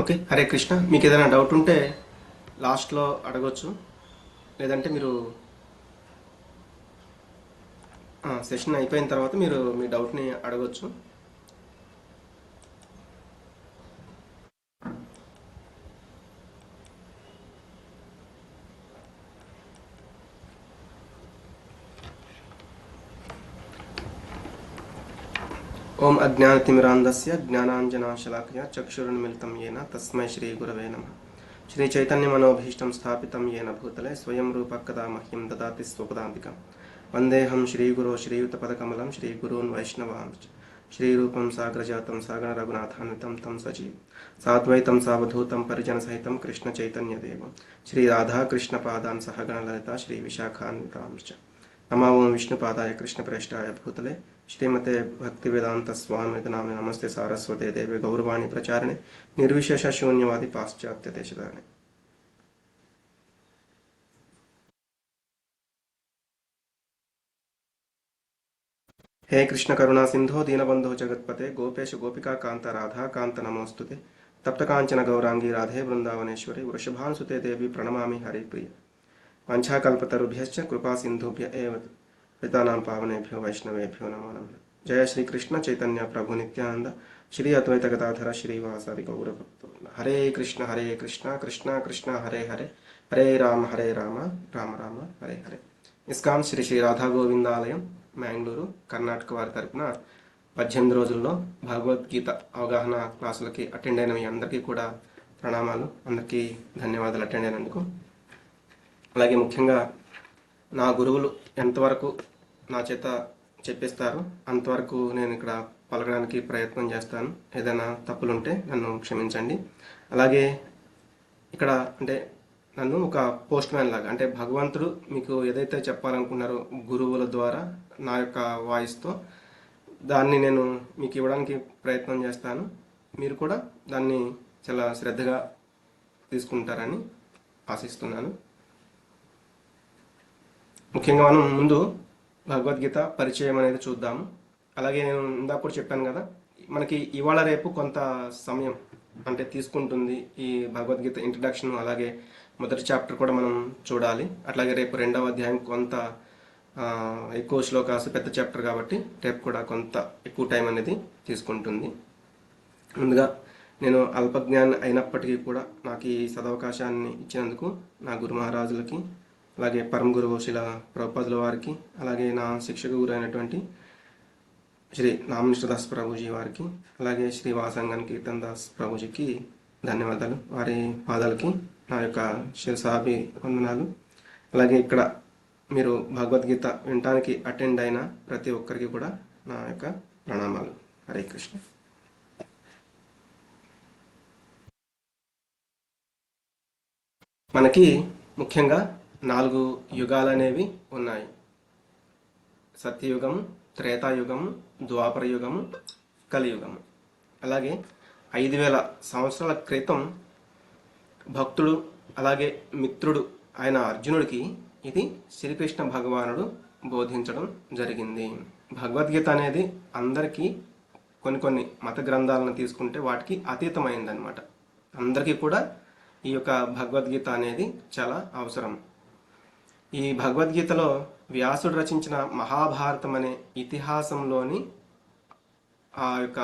Okay. Hare Krishna. మీకు ఏదైనా doubt ఉంటే లాస్ట్లో అడగొచ్చు. లేదంటే మీరు సెషన్ అయిపోయిన తర్వాత మీరు మీ డౌట్ని అడగొచ్చు. ఓం అజ్ఞానతిమిరాంధస్య జ్ఞానాంజనాశలాకయ చక్షురున్మిళితం येन తస్మై శ్రీ గురవే నమః. శ్రీ చైతన్య మనోభీష్టం స్థాపితం येन భూతలే స్వయం రూప కదా మహ్యం దదాతి స్వపదాంతికం. వందేహం శ్రీగురో శ్రీయుతపదకమలం శ్రీగురూన్ వైష్ణవాంశ్చ. శ్రీరూపం సాగ్రజాతం సాగర రఘునాథాన్వితం తం సజీవం సాద్వైతం సావధూతం పరిజనసహితం కృష్ణ చైతన్యదేవం శ్రీ రాధాకృష్ణ పాదాన్ సహగణ లలిత శ్రీ విశాఖాన్వితాంశ్చ. नमो ओं विष्णुपादाय कृष्णप्रेष्ठाय भूतले श्रीमते भक्तिवेदांत स्वामी नामे नमस्ते सारस्वते देवे गौरवाणी प्रचारणे निर्विशेष शून्यवादी पाश्चात्य देशधारणे. हे कृष्ण करुणा सिंधो दीनबंधो जगत्पते गोपेश गोपिका कांत राधा कांत नमोस्तुते तप्त कांचन गौरांगी राधे वृंदावनेश्वरी वृषभानुसुते देवी प्रणमामि हरिप्रिय. वाञ्छाकल्पतरुभ्यश्च कृपा सिन्धुभ्य एव पितानां पावनेभ्यो वैष्णवेभ्यो नमो नमः. जय श्री कृष्ण चैतन्य प्रभु नित्यानंद श्री अद्वैत गदाधर श्रीवासादि गौरभक्तवृंद. हरे कृष्ण कृष्ण कृष्ण हरे हरे हरे राम राम राम हरे हरे. ఇస్కాన్ శ్రీ శ్రీ రాధా గోవిందాలయం మ్యాంగ్లూరు కర్ణాటక వారి తరపున 18 రోజుల్లో భగవద్గీత అవగాహన క్లాసులకి అటెండ్ అయిన మీ అందరికీ కూడా ప్రణామాలు. అందరికీ ధన్యవాదాలు అటెండ్ అయినందుకు. అలాగే ముఖ్యంగా నా గురువులు ఎంతవరకు నా చేత చెప్పిస్తారో అంతవరకు నేను ఇక్కడ పలకడానికి ప్రయత్నం చేస్తాను. ఏదైనా తప్పులుంటే నన్ను క్షమించండి. అలాగే ఇక్కడ అంటే నన్ను ఒక పోస్ట్ మ్యాన్ లాగా, అంటే భగవంతుడు మీకు ఏదైతే చెప్పాలనుకున్నారో గురువుల ద్వారా నా యొక్క వాయిస్తో దాన్ని నేను మీకు ఇవ్వడానికి ప్రయత్నం చేస్తాను. మీరు కూడా దాన్ని చాలా శ్రద్ధగా తీసుకుంటారని ఆశిస్తున్నాను. ముఖ్యంగా మనం ముందు భగవద్గీత పరిచయం అనేది చూద్దాము. అలాగే నేను ఇందాక కూడా చెప్పాను కదా, మనకి ఇవాళ రేపు కొంత సమయం అంటే తీసుకుంటుంది ఈ భగవద్గీత ఇంట్రడక్షన్. అలాగే మొదటి చాప్టర్ కూడా మనం చూడాలి. అట్లాగే రేపు 2వ అధ్యాయం కొంత ఎక్కువ శ్లోకాసు, పెద్ద చాప్టర్ కాబట్టి రేపు కూడా కొంత ఎక్కువ టైం అనేది తీసుకుంటుంది. ముందుగా నేను అల్పజ్ఞాని అయినప్పటికీ కూడా నాకు ఈ సదవకాశాన్ని ఇచ్చినందుకు నా గురు మహారాజులకి, అలాగే పరమ గురువు శిల ప్రభుపాదుల వారికి, అలాగే నా శిక్షక గురు అయినటువంటి శ్రీ నామనిష్ఠదాస్ ప్రభుజీ వారికి, అలాగే శ్రీ వాసంగన్ కీర్తన్ దాస్ ప్రభుజీకి ధన్యవాదాలు. వారి పాదాలకి నా యొక్క శిరసాభి వందనాలు. అలాగే ఇక్కడ మీరు భగవద్గీత వినటానికి అటెండ్ అయిన ప్రతి ఒక్కరికి కూడా నా యొక్క ప్రణామాలు. హరే కృష్ణ. మనకి ముఖ్యంగా 4 యుగాలు అనేవి ఉన్నాయి. సత్యయుగము, త్రేతాయుగము, ద్వాపర యుగము, కలియుగము. అలాగే 5000 సంవత్సరాల క్రితం భక్తుడు అలాగే మిత్రుడు ఆయన అర్జునుడికి ఇది శ్రీకృష్ణ భగవానుడు బోధించడం జరిగింది. భగవద్గీత అనేది అందరికీ కొన్ని మత గ్రంథాలను తీసుకుంటే వాటికి అతీతమైందనమాట. అందరికీ కూడా ఈ యొక్క భగవద్గీత అనేది చాలా అవసరం. ఈ భగవద్గీతలో వ్యాసుడు రచించిన మహాభారతం అనే ఇతిహాసంలోని ఆ యొక్క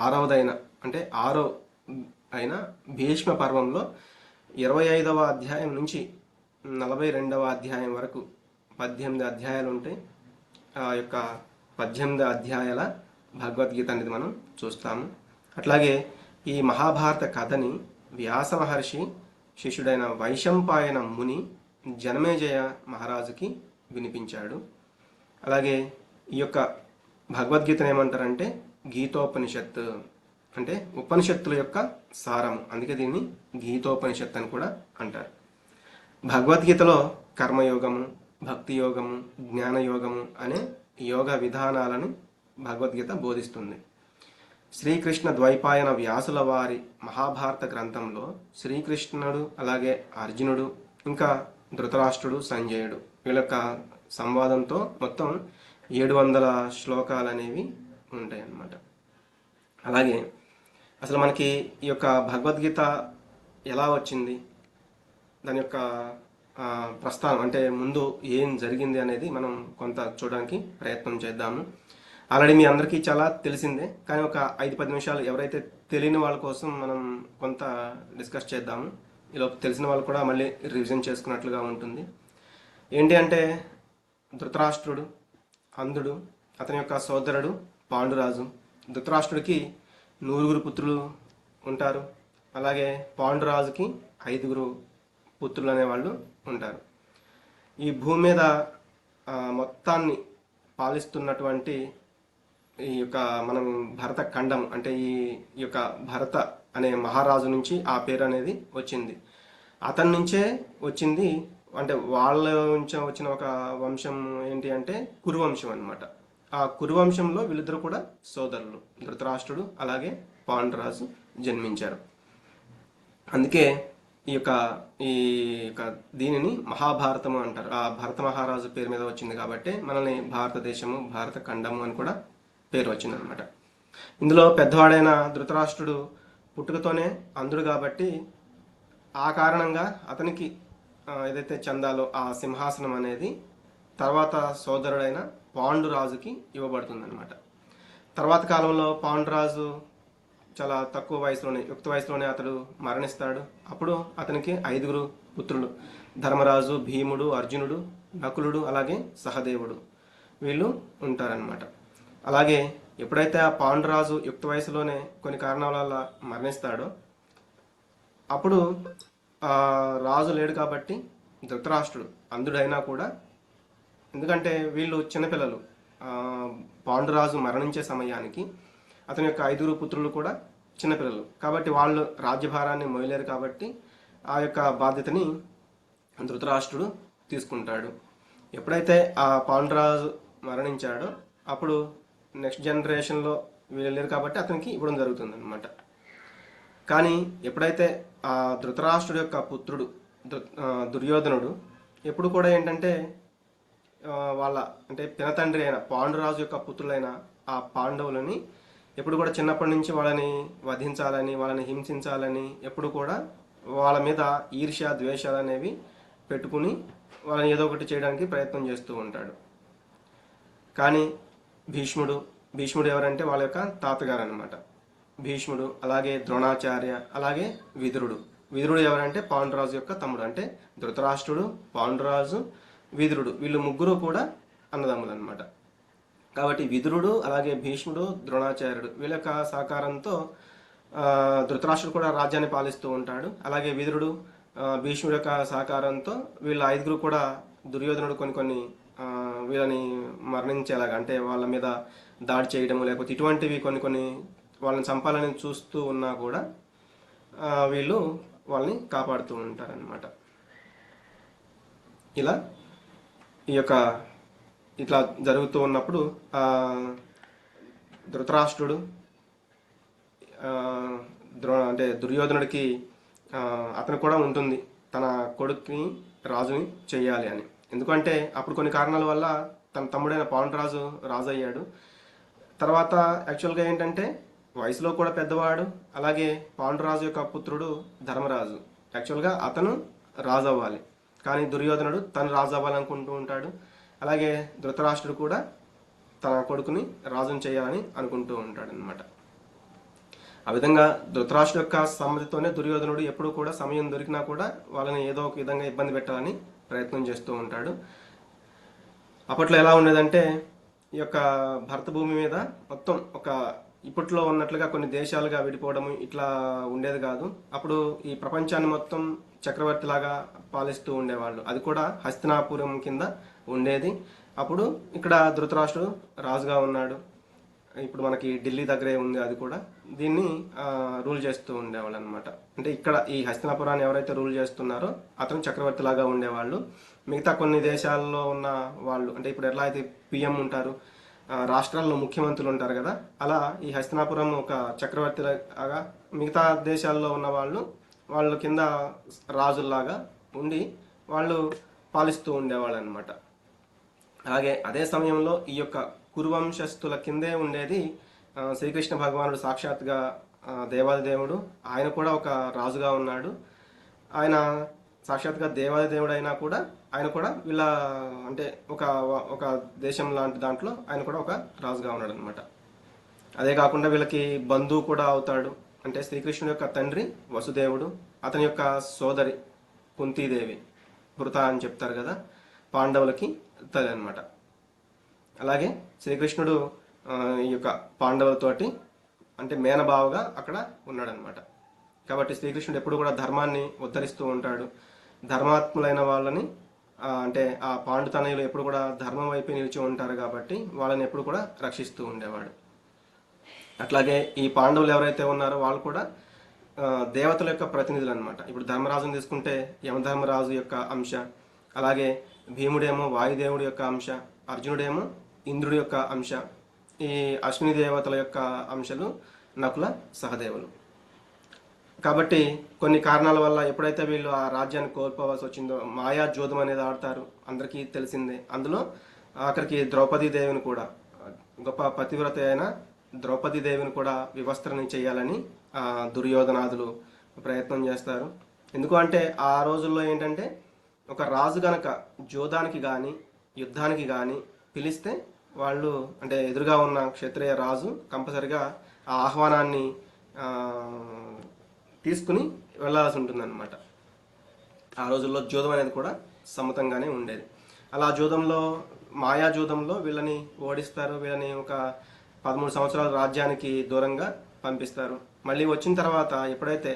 6వ అయిన భీష్మ పర్వంలో 25వ అధ్యాయం నుంచి 42వ అధ్యాయం వరకు 18 అధ్యాయాలు ఉంటాయి. ఆ యొక్క 18 అధ్యాయాల భగవద్గీత అనేది మనం చూస్తాము. అట్లాగే ఈ మహాభారత కథని వ్యాస మహర్షి శిష్యుడైన వైశంపాయన ముని జనమేజయ మహారాజుకి వినిపించాడు. అలాగే ఈ యొక్క భగవద్గీతను ఏమంటారంటే గీతోపనిషత్, అంటే ఉపనిషత్తుల యొక్క సారం. అందుకే దీన్ని గీతోపనిషత్ అని కూడా అంటారు. భగవద్గీతలో కర్మయోగము, భక్తి యోగము, జ్ఞానయోగము అనే యోగ విధానాలను భగవద్గీత బోధిస్తుంది. శ్రీకృష్ణ ద్వైపాయన వ్యాసుల వారి మహాభారత గ్రంథంలో శ్రీకృష్ణుడు, అలాగే అర్జునుడు, ఇంకా ధృతరాష్ట్రుడు, సంజయుడు వీళ్ళ యొక్క సంవాదంతో మొత్తం 700 శ్లోకాలు అనేవి ఉంటాయి అన్నమాట. అలాగే అసలు మనకి ఈ యొక్క భగవద్గీత ఎలా వచ్చింది, దాని యొక్క ప్రస్థానం అంటే ముందు ఏం జరిగింది అనేది మనం కొంత చూడడానికి ప్రయత్నం చేద్దాము. ఆల్రెడీ మీ అందరికీ చాలా తెలిసిందే, కానీ ఒక 5-10 నిమిషాలు ఎవరైతే తెలియని వాళ్ళ కోసం మనం కొంత డిస్కస్ చేద్దాము. ఈలోపు తెలిసిన వాళ్ళు కూడా మళ్ళీ రివిజన్ చేసుకున్నట్లుగా ఉంటుంది. ఏంటి అంటే, ధృతరాష్ట్రుడు అంధుడు, అతని యొక్క సోదరుడు పాండురాజు. ధృతరాష్ట్రుడికి 9 పుత్రులు ఉంటారు. అలాగే పాండురాజుకి 5 పుత్రులు అనేవాళ్ళు ఉంటారు. ఈ భూమి మీద మొత్తాన్ని పాలిస్తున్నటువంటి ఈ యొక్క మనం భరత ఖండం అంటే ఈ యొక్క భరత అనే మహారాజు నుంచి ఆ పేరు అనేది వచ్చింది. అతని నుంచే వచ్చింది. అంటే వాళ్ళ నుంచి వచ్చిన ఒక వంశం ఏంటి అంటే కురువంశం అన్నమాట. ఆ కురువంశంలో వీళ్ళిద్దరు కూడా సోదరులు, ధృతరాష్ట్రుడు అలాగే పాండురాజు జన్మించారు. అందుకే ఈ యొక్క దీనిని మహాభారతము అంటారు. ఆ భరత మహారాజు పేరు మీద వచ్చింది కాబట్టి మనల్ని భారతదేశము, భారత ఖండము అని కూడా పేరు వచ్చిందనమాట. ఇందులో పెద్దవాడైన ధృతరాష్ట్రుడు పుట్టుకతోనే అంధుడు కాబట్టి ఆ కారణంగా అతనికి ఏదైతే చందాలో ఆ సింహాసనం అనేది తర్వాత సోదరుడైన పాండురాజుకి ఇవ్వబడుతుందన్నమాట. తర్వాత కాలంలో పాండురాజు చాలా తక్కువ వయసులోనే, యుక్త వయసులోనే అతడు మరణిస్తాడు. అప్పుడు అతనికి 5 పుత్రులు, ధర్మరాజు, భీముడు, అర్జునుడు, నకులుడు అలాగే సహదేవుడు వీళ్ళు ఉంటారనమాట. అలాగే ఎప్పుడైతే ఆ పాండురాజు యుక్త వయసులోనే కొన్ని కారణాల వల్ల మరణిస్తాడో అప్పుడు రాజు లేడు కాబట్టి ధృతరాష్ట్రుడు అంధుడైనా కూడా, ఎందుకంటే వీళ్ళు చిన్నపిల్లలు, పాండురాజు మరణించే సమయానికి అతని యొక్క 5 పుత్రులు కూడా చిన్నపిల్లలు కాబట్టి వాళ్ళు రాజ్యభారాన్ని మోయలేరు కాబట్టి ఆ యొక్క బాధ్యతని ధృతరాష్ట్రుడు తీసుకుంటాడు. ఎప్పుడైతే ఆ పాండురాజు మరణించాడో అప్పుడు నెక్స్ట్ జనరేషన్లో వీళ్ళు లేరు కాబట్టి అతనికి ఇవ్వడం జరుగుతుంది అనమాట. కానీ ఎప్పుడైతే ఆ ధృతరాష్ట్రుడు యొక్క పుత్రుడు దుర్యోధనుడు ఎప్పుడు కూడా ఏంటంటే వాళ్ళ అంటే పినతండ్రి అయిన పాండురాజు యొక్క పుత్రులైన ఆ పాండవులని ఎప్పుడు కూడా చిన్నప్పటి నుంచి వాళ్ళని వధించాలని, వాళ్ళని హింసించాలని, ఎప్పుడు కూడా వాళ్ళ మీద ఈర్ష్య ద్వేషాలు అనేవి పెట్టుకుని వాళ్ళని ఏదో ఒకటి చేయడానికి ప్రయత్నం చేస్తూ ఉంటాడు. కానీ భీష్ముడు ఎవరంటే వాళ్ళ యొక్క తాతగారు అనమాట. భీష్ముడు అలాగే ద్రోణాచార్య అలాగే విదురుడు ఎవరంటే పాండురాజు యొక్క తమ్ముడు. అంటే ధృతరాష్ట్రుడు, పాండురాజు, విదురుడు వీళ్ళు ముగ్గురు కూడా అన్నదమ్ములు అనమాట. కాబట్టి విదురుడు అలాగే భీష్ముడు, ద్రోణాచార్యుడు వీళ్ళ యొక్క సహకారంతో ధృతరాష్ట్రుడు కూడా రాజ్యాన్ని పాలిస్తూ ఉంటాడు. అలాగే విదురుడు, భీష్ముడు యొక్క సహకారంతో వీళ్ళ 5 కూడా దుర్యోధనుడు కొన్ని వీళ్ళని మరణించేలాగా అంటే వాళ్ళ మీద దాడి చేయడము లేకపోతే ఇటువంటివి కొన్ని వాళ్ళని చంపాలని చూస్తూ ఉన్నా కూడా వీళ్ళు వాళ్ళని కాపాడుతూ ఉంటారనమాట. ఇట్లా జరుగుతూ ఉన్నప్పుడు ధృతరాష్ట్రుడు అంటే దుర్యోధనుడికి అతను కూడా ఉంటుంది తన కొడుకుని రాజుని చెయ్యాలి అని. ఎందుకంటే అప్పుడు కొన్ని కారణాల వల్ల తన తమ్ముడైన పాండురాజు రాజు అయ్యాడు. తర్వాత యాక్చువల్గా ఏంటంటే వయసులో కూడా పెద్దవాడు. అలాగే పాండురాజు యొక్క పుత్రుడు ధర్మరాజు, యాక్చువల్గా అతను రాజు అవ్వాలి, కానీ దుర్యోధనుడు తను రాజు అవ్వాలనుకుంటూ ఉంటాడు. అలాగే ధృతరాష్ట్రుడు కూడా తన కొడుకుని రాజుని చేయాలని అనుకుంటూ ఉంటాడు అనమాట. ఆ విధంగా ధృతరాష్ట్రుడు యొక్క సమ్మతితోనే దుర్యోధనుడు ఎప్పుడు కూడా సమయం దొరికినా కూడా వాళ్ళని ఏదో ఒక విధంగా ఇబ్బంది పెట్టాలని ప్రయత్నం చేస్తూ ఉంటాడు. అప్పట్లో ఎలా ఉండేదంటే ఈ యొక్క భరత భూమి మీద మొత్తం ఇప్పట్లో ఉన్నట్లుగా కొన్ని దేశాలుగా విడిపోవడం ఇట్లా ఉండేది కాదు. అప్పుడు ఈ ప్రపంచాన్ని మొత్తం చక్రవర్తిలాగా పాలిస్తూ ఉండేవాళ్ళు. అది కూడా హస్తినాపురం కింద ఉండేది. అప్పుడు ఇక్కడ ధృతరాష్ట్రుడు రాజుగా ఉన్నాడు. ఇప్పుడు మనకి ఢిల్లీ దగ్గరే ఉంది. అది కూడా దీన్ని రూల్ చేస్తూ ఉండేవాళ్ళు అనమాట. అంటే ఇక్కడ ఈ హస్తినాపురాన్ని ఎవరైతే రూల్ చేస్తున్నారో అతను చక్రవర్తి లాగా ఉండేవాళ్ళు. మిగతా కొన్ని దేశాల్లో ఉన్న వాళ్ళు అంటే ఇప్పుడు ఎలా అయితే పిఎం ఉంటారు, రాష్ట్రాల్లో ముఖ్యమంత్రులు ఉంటారు కదా, అలా ఈ హస్తినాపురం ఒక చక్రవర్తి లాగా మిగతా దేశాల్లో ఉన్న వాళ్ళు కింద రాజుల్లాగా ఉండి వాళ్ళు పాలిస్తూ ఉండేవాళ్ళు అనమాట. అలాగే అదే సమయంలో ఈ యొక్క కురువంశస్థుల కిందే ఉండేది శ్రీకృష్ణ భగవానుడు సాక్షాత్గా దేవాది దేవుడు, ఆయన కూడా ఒక రాజుగా ఉన్నాడు. ఆయన సాక్షాత్గా దేవాది దేవుడు అయినా కూడా ఆయన కూడా వీళ్ళ అంటే ఒక ఒక దేశం లాంటి దాంట్లో ఆయన కూడా ఒక రాజుగా ఉన్నాడు అనమాట. అదే కాకుండా వీళ్ళకి బంధువు కూడా అవుతాడు. అంటే శ్రీకృష్ణుడి యొక్క తండ్రి వసుదేవుడు, అతని యొక్క సోదరి కుంతీదేవి, భృత అని చెప్తారు కదా, పాండవులకి తల్లి అనమాట. అలాగే శ్రీకృష్ణుడు ఈ యొక్క పాండవులతోటి అంటే మేనబావగా అక్కడ ఉన్నాడనమాట. కాబట్టి శ్రీకృష్ణుడు ఎప్పుడు కూడా ధర్మాన్ని ఉద్ధరిస్తూ ఉంటాడు. ధర్మాత్ములైన వాళ్ళని అంటే ఆ పాండుతనయులు ఎప్పుడు కూడా ధర్మం వైపు నిలిచి ఉంటారు కాబట్టి వాళ్ళని ఎప్పుడు కూడా రక్షిస్తూ ఉండేవాడు. అట్లాగే ఈ పాండవులు ఎవరైతే ఉన్నారో వాళ్ళు కూడా దేవతల యొక్క ప్రతినిధులు అనమాట. ఇప్పుడు ధర్మరాజుని తీసుకుంటే యమధర్మరాజు యొక్క అంశ, అలాగే భీముడేమో వాయుదేవుడి యొక్క అంశ, అర్జునుడేమో ఇంద్రుడి యొక్క అంశ, ఈ అశ్విని దేవతల యొక్క అంశలు నకుల సహదేవులు. కాబట్టి కొన్ని కారణాల వల్ల ఎప్పుడైతే వీళ్ళు ఆ రాజ్యాన్ని కోల్పోవాల్సి వచ్చిందో మాయా జోదం అనేది ఆడతారు, అందరికీ తెలిసిందే. అందులో ఆఖరికి ద్రౌపదీ దేవిని కూడా, గొప్ప పతివ్రత అయిన ద్రౌపదీ దేవిని కూడా వివస్త్రని చేయాలని దుర్యోధనాదులు ప్రయత్నం చేస్తారు. ఎందుకు అంటే ఆ రోజుల్లో ఏంటంటే ఒక రాజు గనక జోదానికి కానీ యుద్ధానికి కానీ పిలిస్తే వాళ్ళు అంటే ఎదురుగా ఉన్న క్షత్రియ రాజు కంపల్సరిగా ఆ ఆహ్వానాన్ని తీసుకుని వెళ్ళాల్సి ఉంటుందన్నమాట. ఆ రోజుల్లో జూదం అనేది కూడా సమ్మతంగానే ఉండేది. అలా జూదంలో మాయా జూదంలో వీళ్ళని ఓడిస్తారు. వీళ్ళని ఒక 13 సంవత్సరాల రాజ్యానికి దూరంగా పంపిస్తారు. మళ్ళీ వచ్చిన తర్వాత ఎప్పుడైతే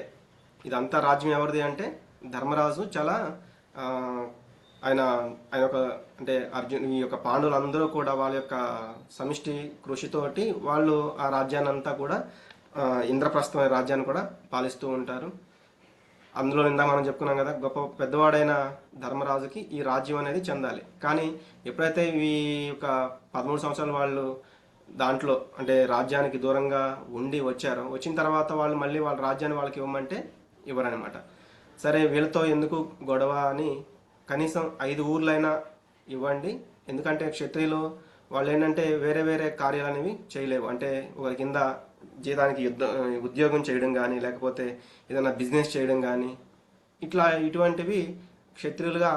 ఇదంతా రాజ్యం ఎవరిది అంటే ధర్మరాజు చాలా ఆయన ఆయన ఒక అంటే ఈ యొక్క పాండవులందరూ కూడా వాళ్ళ యొక్క సమిష్టి కృషితోటి వాళ్ళు ఆ రాజ్యాన్ని అంతా కూడా ఇంద్రప్రస్థం అనే రాజ్యాన్ని కూడా పాలిస్తూ ఉంటారు. అందులో నిందా మనం చెప్పుకున్నాం కదా, గొప్ప పెద్దవాడైన ధర్మరాజుకి ఈ రాజ్యం అనేది చెందాలి. కానీ ఎప్పుడైతే ఈ యొక్క 13 సంవత్సరాలు వాళ్ళు దాంట్లో అంటే రాజ్యానికి దూరంగా ఉండి వచ్చారో, వచ్చిన తర్వాత వాళ్ళు మళ్ళీ వాళ్ళ రాజ్యాన్ని వాళ్ళకి ఇవ్వమంటే ఇవ్వరనమాట. సరే వీళ్ళతో ఎందుకు గొడవ అని కనీసం 5 ఊర్లైనా ఇవ్వండి. ఎందుకంటే క్షత్రియులు వాళ్ళు ఏంటంటే వేరే వేరే కార్యాలు అనేవి చేయలేవు. అంటే ఒకరి కింద జీతానికి ఉద్యోగం చేయడం కానీ, లేకపోతే ఏదైనా బిజినెస్ చేయడం కానీ ఇటువంటివి క్షత్రియులుగా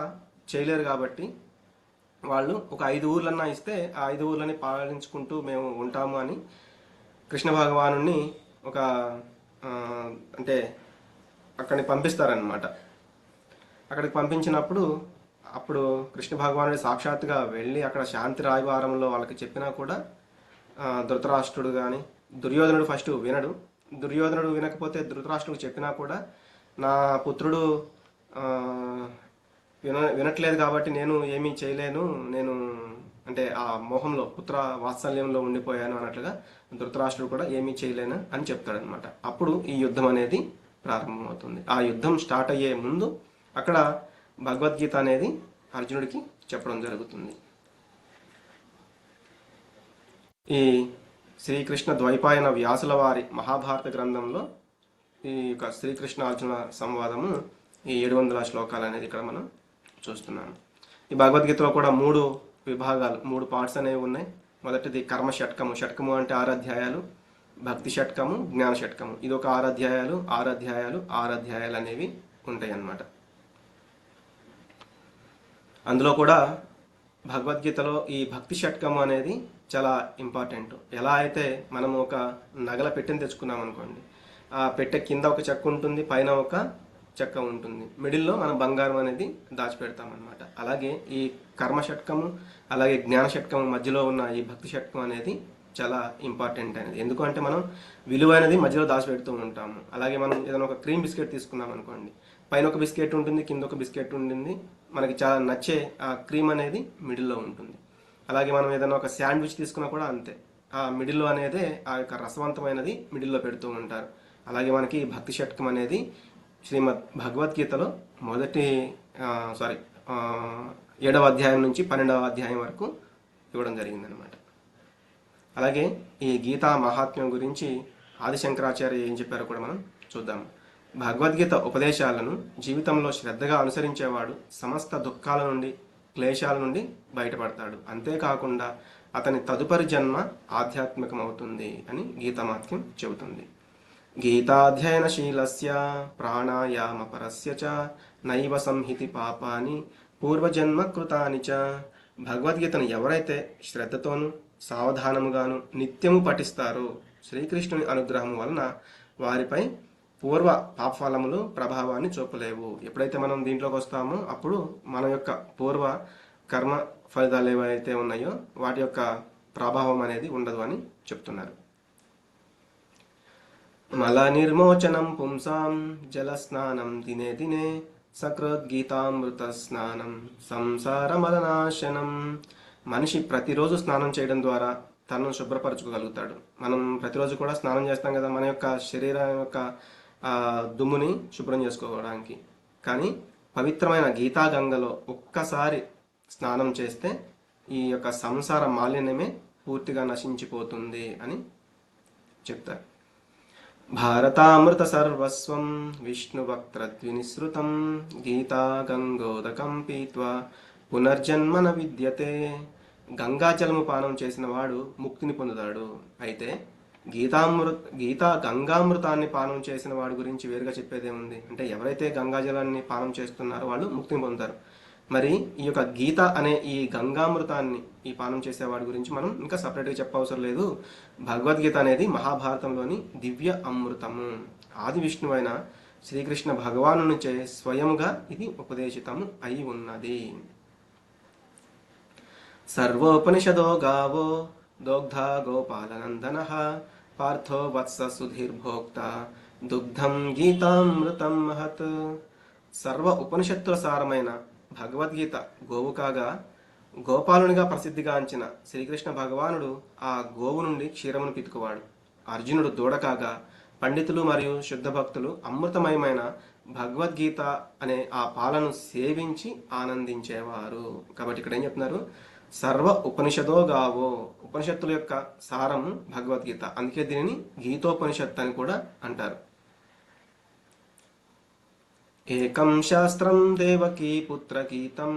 చేయలేరు. కాబట్టి వాళ్ళు ఒక 5 ఊర్లన్నా ఇస్తే ఆ 5 ఊర్లని పాలించుకుంటూ మేము ఉంటాము అని కృష్ణ భగవానుని ఒక అంటే అక్కడికి పంపిస్తారనమాట. అక్కడికి పంపించినప్పుడు అప్పుడు కృష్ణ భగవానుడి సాక్షాత్తుగా వెళ్ళి అక్కడ శాంతి రాయవారంలో వాళ్ళకి చెప్పినా కూడా ధృతరాష్ట్రుడు కానీ దుర్యోధనుడు ఫస్ట్ వినడు. దుర్యోధనుడు వినకపోతే ధృతరాష్ట్రుడికి చెప్పినా కూడా నా పుత్రుడు వినట్లేదు కాబట్టి నేను ఏమీ చేయలేను, నేను అంటే ఆ మోహంలో పుత్ర వాత్సల్యంలో ఉండిపోయాను అన్నట్లుగా ధృతరాష్ట్రుడు కూడా ఏమీ చేయలేను అని చెప్తాడనమాట. అప్పుడు ఈ యుద్ధం అనేది ప్రారంభమవుతుంది. ఆ యుద్ధం స్టార్ట్ అయ్యే ముందు అక్కడ భగవద్గీత అనేది అర్జునుడికి చెప్పడం జరుగుతుంది. ఈ శ్రీకృష్ణ ద్వైపాయన వ్యాసుల వారి మహాభారత గ్రంథంలో ఈ యొక్క శ్రీకృష్ణ అర్జున సంవాదము ఈ 700 శ్లోకాలు అనేది ఇక్కడ మనం చూస్తున్నాము. ఈ భగవద్గీతలో కూడా 3 విభాగాలు, 3 పార్ట్స్ అనేవి ఉన్నాయి. మొదటిది కర్మ షట్కము. షట్కము అంటే 6 అధ్యాయాలు. భక్తి షట్కము, జ్ఞాన షట్కము. ఇది ఒక 6 అధ్యాయాలు, 6 అధ్యాయాలు, 6 అధ్యాయాలు అనేవి ఉంటాయి అన్నమాట. అందులో కూడా భగవద్గీతలో ఈ భక్తి షట్కము అనేది చాలా ఇంపార్టెంట్. ఎలా అయితే మనము ఒక నగల పెట్టెని తెచ్చుకున్నాం అనుకోండి, ఆ పెట్టె కింద ఒక చెక్క ఉంటుంది, పైన ఒక చెక్క ఉంటుంది, మిడిల్లో మనం బంగారం అనేది దాచిపెడతామన్నమాట. అలాగే ఈ కర్మ షట్కము అలాగే జ్ఞాన షట్కము మధ్యలో ఉన్న ఈ భక్తి షట్కం అనేది చాలా ఇంపార్టెంట్ అనేది. ఎందుకంటే మనం విలువైనది మధ్యలో దాచిపెడుతూ ఉంటాము. అలాగే మనం ఏదైనా ఒక క్రీమ్ బిస్కెట్ తీసుకున్నాం అనుకోండి, పైన ఒక బిస్కెట్ ఉంటుంది, కింద ఒక బిస్కెట్ ఉంటుంది, మనకి చాలా నచ్చే ఆ క్రీమ్ అనేది మిడిల్లో ఉంటుంది. అలాగే మనం ఏదైనా ఒక శాండ్విచ్ తీసుకున్నా కూడా అంతే, ఆ మిడిల్లో అనేది ఆ యొక్క రసవంతమైనది మిడిల్లో పెడుతూ ఉంటారు. అలాగే మనకి భక్తి షట్కం అనేది శ్రీమద్ భగవద్గీతలో 7వ అధ్యాయం నుంచి 12వ అధ్యాయం వరకు ఇవ్వడం జరిగిందనమాట. అలాగే ఈ గీతా మహాత్మ్యం గురించి ఆదిశంకరాచార్య ఏం చెప్పారో కూడా మనం చూద్దాం. భగవద్గీత ఉపదేశాలను జీవితంలో శ్రద్ధగా అనుసరించేవాడు సమస్త దుఃఖాల నుండి, క్లేశాల నుండి బయటపడతాడు. అంతేకాకుండా అతని తదుపరి జన్మ ఆధ్యాత్మికమవుతుంది అని గీతామహాత్మ్యం చెబుతుంది. గీతాధ్యయనశీలస్య ప్రాణాయామపరస్య చ నైవ సంహితి పాపాని పూర్వజన్మ కృతాని చ. భగవద్గీతను ఎవరైతే శ్రద్ధతోనూ సావధానముగాను నిత్యము పఠిస్తారో శ్రీకృష్ణుని అనుగ్రహం వలన వారిపై పూర్వ పాపఫలములు ప్రభావాన్ని చూపలేవు. ఎప్పుడైతే మనం దీంట్లోకి వస్తామో అప్పుడు మన యొక్క పూర్వ కర్మ ఫలితాలు ఏవైతే ఉన్నాయో వాటి యొక్క ప్రభావం అనేది ఉండదు అని చెప్తున్నారు. మల నిర్మోచనం పుంసాం జలస్నానం దినే దినే సకృద్గీతామృత స్నానం సంసార మలనాశనం. మనిషి ప్రతిరోజు స్నానం చేయడం ద్వారా తనను శుభ్రపరచుకోగలుగుతాడు. మనం ప్రతిరోజు కూడా స్నానం చేస్తాం కదా మన యొక్క శరీరం యొక్క దుమ్ముని శుభ్రం చేసుకోవడానికి. కానీ పవిత్రమైన గీతా గంగలో ఒక్కసారి స్నానం చేస్తే ఈ యొక్క సంసార మాలిన్యమే పూర్తిగా నశించిపోతుంది అని చెప్తారు. భారతామృత సర్వస్వం విష్ణువక్త్రద్వినిసృతం గీతా గంగోదకం పీత్వా పునర్జన్మన విద్యతే. గంగాజలము పానం చేసిన వాడు ముక్తిని పొందుతాడు. అయితే గీతా గంగామృతాన్ని పానం చేసిన వాడి గురించి వేరుగా చెప్పేదేముంది అంటే ఎవరైతే గంగాజలాన్ని పానం చేస్తున్నారో వాళ్ళు ముక్తిని పొందుతారు. మరి ఈ యొక్క గీత అనే ఈ గంగామృతాన్ని ఈ పానం చేసేవాడి గురించి మనం ఇంకా సపరేట్గా చెప్పవసరం లేదు. భగవద్గీత అనేది మహాభారతంలోని దివ్య అమృతము. ఆది విష్ణువైన శ్రీకృష్ణ భగవాను నుంచే స్వయముగా ఇది ఉపదేశితము అయి ఉన్నది. సర్వోపనిషదో గావో దోగ్ధా గోపాలనందన పార్థో వత్స సుధీర్భోక్త దుగ్ధం గీతామృతం మహత్. సర్వ ఉపనిషత్తుల సారమైన భగవద్గీత గోవు కాగా గోపాలునిగా ప్రసిద్ధిగాంచిన శ్రీకృష్ణ భగవానుడు ఆ గోవు నుండి క్షీరమును పితుకువాడు. అర్జునుడు దూడ కాగా పండితులు మరియు శుద్ధ భక్తులు అమృతమయమైన భగవద్గీత అనే ఆ పాలను సేవించి ఆనందించేవారు. కాబట్టి ఇక్కడ ఏం చెప్తున్నారు? సర్వ ఉపనిషదో గావో, ఉపనిషత్తుల యొక్క సారము భగవద్గీత. అందుకే దీనిని గీతోపనిషత్తు అని కూడా అంటారు. ఏకం శాస్త్రం దేవకీ పుత్ర గీతం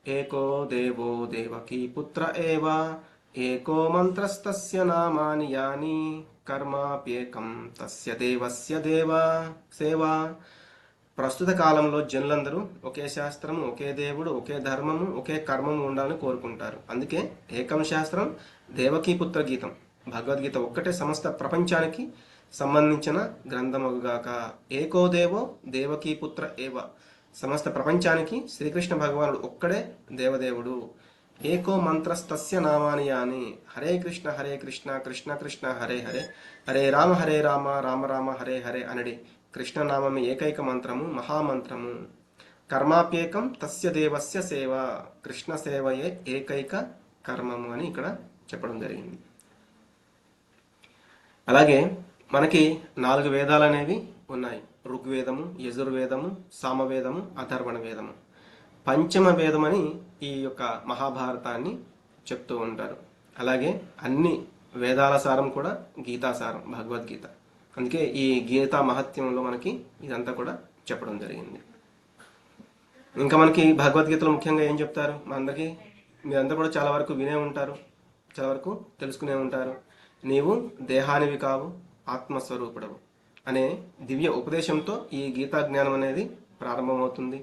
ఏకో దేవో దేవకీ పుత్ర ఏవ ఏకో మంత్రస్తస్య నామాని యాని కర్మాప్యేకం తస్య దేవస్య దేవా సేవా. ప్రస్తుత కాలంలో జనులందరూ ఒకే శాస్త్రము, ఒకే దేవుడు, ఒకే ధర్మము, ఒకే కర్మము ఉండాలని కోరుకుంటారు. అందుకే ఏకం శాస్త్రం దేవకీ పుత్ర గీతం, భగవద్గీత ఒక్కటే సమస్త ప్రపంచానికి సంబంధించిన గ్రంథముగాక. ఏకో దేవో దేవకీ పుత్ర ఏవ, సమస్త ప్రపంచానికి శ్రీకృష్ణ భగవానుడు ఒక్కడే దేవదేవుడు. ఏకో మంత్రస్తస్య నామాని యాని హరే కృష్ణ కృష్ణ కృష్ణ హరే హరే హరే రామ రామ రామ హరే హరే అనడి కృష్ణనామమే ఏకైక మంత్రము, మహామంత్రము. కర్మాప్యేకం తస్య దేవస్య సేవ, కృష్ణ సేవయే ఏకైక కర్మము అని ఇక్కడ చెప్పడం జరిగింది. అలాగే మనకి 4 వేదాలు అనేవి ఉన్నాయి. ఋగ్వేదము, యజుర్వేదము, సామవేదము, అథర్వణ వేదము. పంచమ వేదం అని ఈ యొక్క మహాభారతాన్ని చెప్తూ ఉంటారు. అలాగే అన్ని వేదాల సారం కూడా గీతాసారం, భగవద్గీత. అందుకే ఈ గీతా మహత్యంలో మనకి ఇదంతా కూడా చెప్పడం జరిగింది. ఇంకా మనకి భగవద్గీతలో ముఖ్యంగా ఏం చెప్తారు? మనందరికీ మీరంతా కూడా చాలా వరకు వినే ఉంటారు, చాలా వరకు తెలుసుకునే ఉంటారు. నీవు దేహానివి కావు, ఆత్మస్వరూపుడవు అనే దివ్య ఉపదేశంతో ఈ గీతా జ్ఞానం అనేది ప్రారంభమవుతుంది.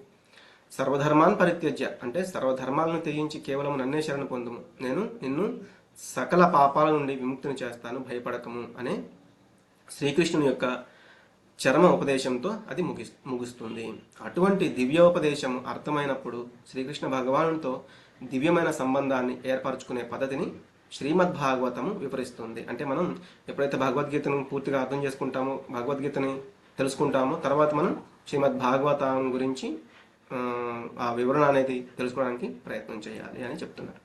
సర్వధర్మాన్ పరిత్యజ్య అంటే సర్వధర్మాలను త్యజించి కేవలం నన్నే శరణు పొందుము, నేను నిన్ను సకల పాపాల నుండి విముక్తిని చేస్తాను, భయపడకము అనే శ్రీకృష్ణుని యొక్క చరమ ఉపదేశంతో అది ముగుస్తుంది. అటువంటి దివ్యోపదేశం అర్థమైనప్పుడు శ్రీకృష్ణ భగవానుడితో దివ్యమైన సంబంధాన్ని ఏర్పరచుకునే పద్ధతిని శ్రీమద్ భాగవతము వివరిస్తుంది. అంటే మనం ఎప్పుడైతే భగవద్గీతను పూర్తిగా అర్థం చేసుకుంటామో, భగవద్గీతని తెలుసుకుంటామో, తర్వాత మనం శ్రీమద్ భాగవతం గురించి ఆ వివరణ అనేది తెలుసుకోవడానికి ప్రయత్నం చేయాలి అని చెప్తున్నారు.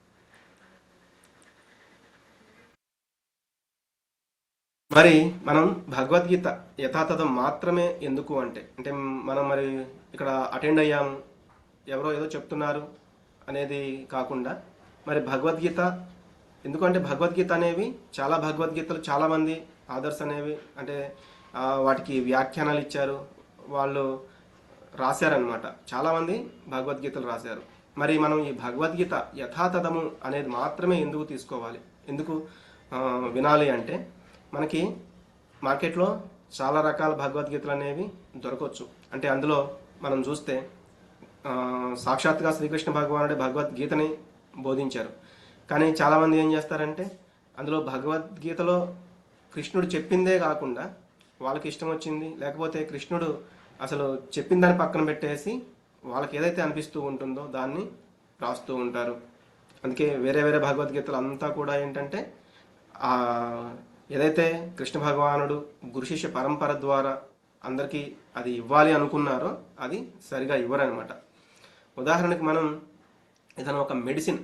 మరి మనం భగవద్గీత యథాతథం మాత్రమే ఎందుకు అంటే మనం మరి ఇక్కడ అటెండ్ అయ్యాము, ఎవరో ఏదో చెప్తున్నారు అనేది కాకుండా మరి భగవద్గీత ఎందుకంటే భగవద్గీత అనేవి చాలా భగవద్గీతలు చాలామంది ఆదర్శ్ అనేవి అంటే వాటికి వ్యాఖ్యానాలు ఇచ్చారు, వాళ్ళు రాశారనమాట. చాలామంది భగవద్గీతలు రాశారు. మరి మనం ఈ భగవద్గీత యథాతథము అనేది మాత్రమే ఎందుకు తీసుకోవాలి, ఎందుకు వినాలి అంటే మనకి మార్కెట్లో చాలా రకాల భగవద్గీతలు అనేవి దొరకవచ్చు. అంటే అందులో మనం చూస్తే సాక్షాత్గా శ్రీకృష్ణ భగవానుడే భగవద్గీతని బోధించారు. కానీ చాలామంది ఏం చేస్తారంటే అందులో భగవద్గీతలో కృష్ణుడు చెప్పిందే కాకుండా వాళ్ళకి ఇష్టం వచ్చింది, లేకపోతే కృష్ణుడు అసలు చెప్పిన దాన్ని పక్కన పెట్టేసి వాళ్ళకి ఏదైతే అనిపిస్తూ ఉంటుందో దాన్ని రాస్తూ ఉంటారు. అందుకే వేరే వేరే భగవద్గీతలు అంతా కూడా ఏంటంటే ఏదైతే కృష్ణ భగవానుడు గురు శిష్య పరంపర ద్వారా అందరికీ అది ఇవ్వాలి అనుకున్నారో అది సరిగా ఇవ్వరనమాట. ఉదాహరణకి మనం ఏదైనా ఒక మెడిసిన్,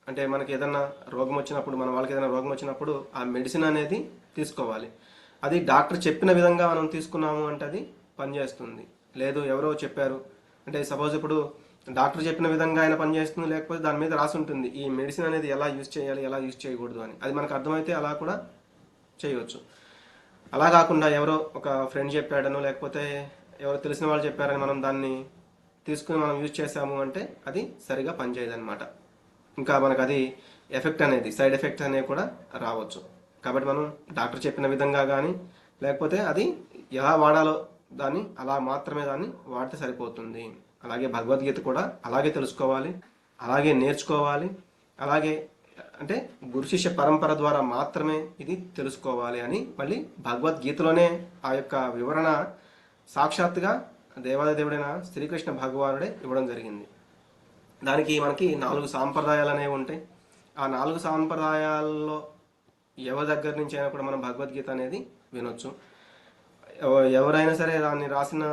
అంటే మనకి ఏదైనా రోగం వచ్చినప్పుడు, మన వాళ్ళకి ఏదైనా రోగం వచ్చినప్పుడు ఆ మెడిసిన్ అనేది తీసుకోవాలి. అది డాక్టర్ చెప్పిన విధంగా మనం తీసుకున్నాము అంటే అది పనిచేస్తుంది. లేదు ఎవరో చెప్పారు అంటే సపోజ్ ఇప్పుడు డాక్టర్ చెప్పిన విధంగా ఆయన పనిచేస్తుంది, లేకపోతే దాని మీద రాసి ఉంటుంది ఈ మెడిసిన్ అనేది ఎలా యూజ్ చేయాలి, ఎలా యూజ్ చేయకూడదు అని. అది మనకు అర్థమైతే అలా కూడా చేయవచ్చు. అలా కాకుండా ఎవరో ఒక ఫ్రెండ్ చెప్పాడనో లేకపోతే ఎవరో తెలిసిన వాళ్ళు చెప్పారని మనం దాన్ని తీసుకుని మనం యూజ్ చేసాము అంటే అది సరిగా పనిచేయదన్నమాట. ఇంకా మనకు అది ఎఫెక్ట్ అనేది, సైడ్ ఎఫెక్ట్ అనేవి కూడా రావచ్చు. కాబట్టి మనం డాక్టర్ చెప్పిన విధంగా కానీ లేకపోతే అది ఎలా వాడాలో దాన్ని అలా మాత్రమే దాన్ని వాడితే సరిపోతుంది. అలాగే భగవద్గీత కూడా అలాగే తెలుసుకోవాలి, అలాగే నేర్చుకోవాలి, అలాగే అంటే గురు శిష్య పరంపర ద్వారా మాత్రమే ఇది తెలుసుకోవాలి అని మళ్ళీ భగవద్గీతలోనే ఆ యొక్క వివరణ సాక్షాత్తుగా దేవాదేవుడైన శ్రీకృష్ణ భగవానుడే ఇవ్వడం జరిగింది. దానికి మనకి 4 సాంప్రదాయాలు అనేవి ఉంటాయి. ఆ 4 సాంప్రదాయాల్లో ఎవరి దగ్గర నుంచి అయినా కూడా మనం భగవద్గీత అనేది వినొచ్చు. ఎవరైనా సరే దాన్ని రాసిన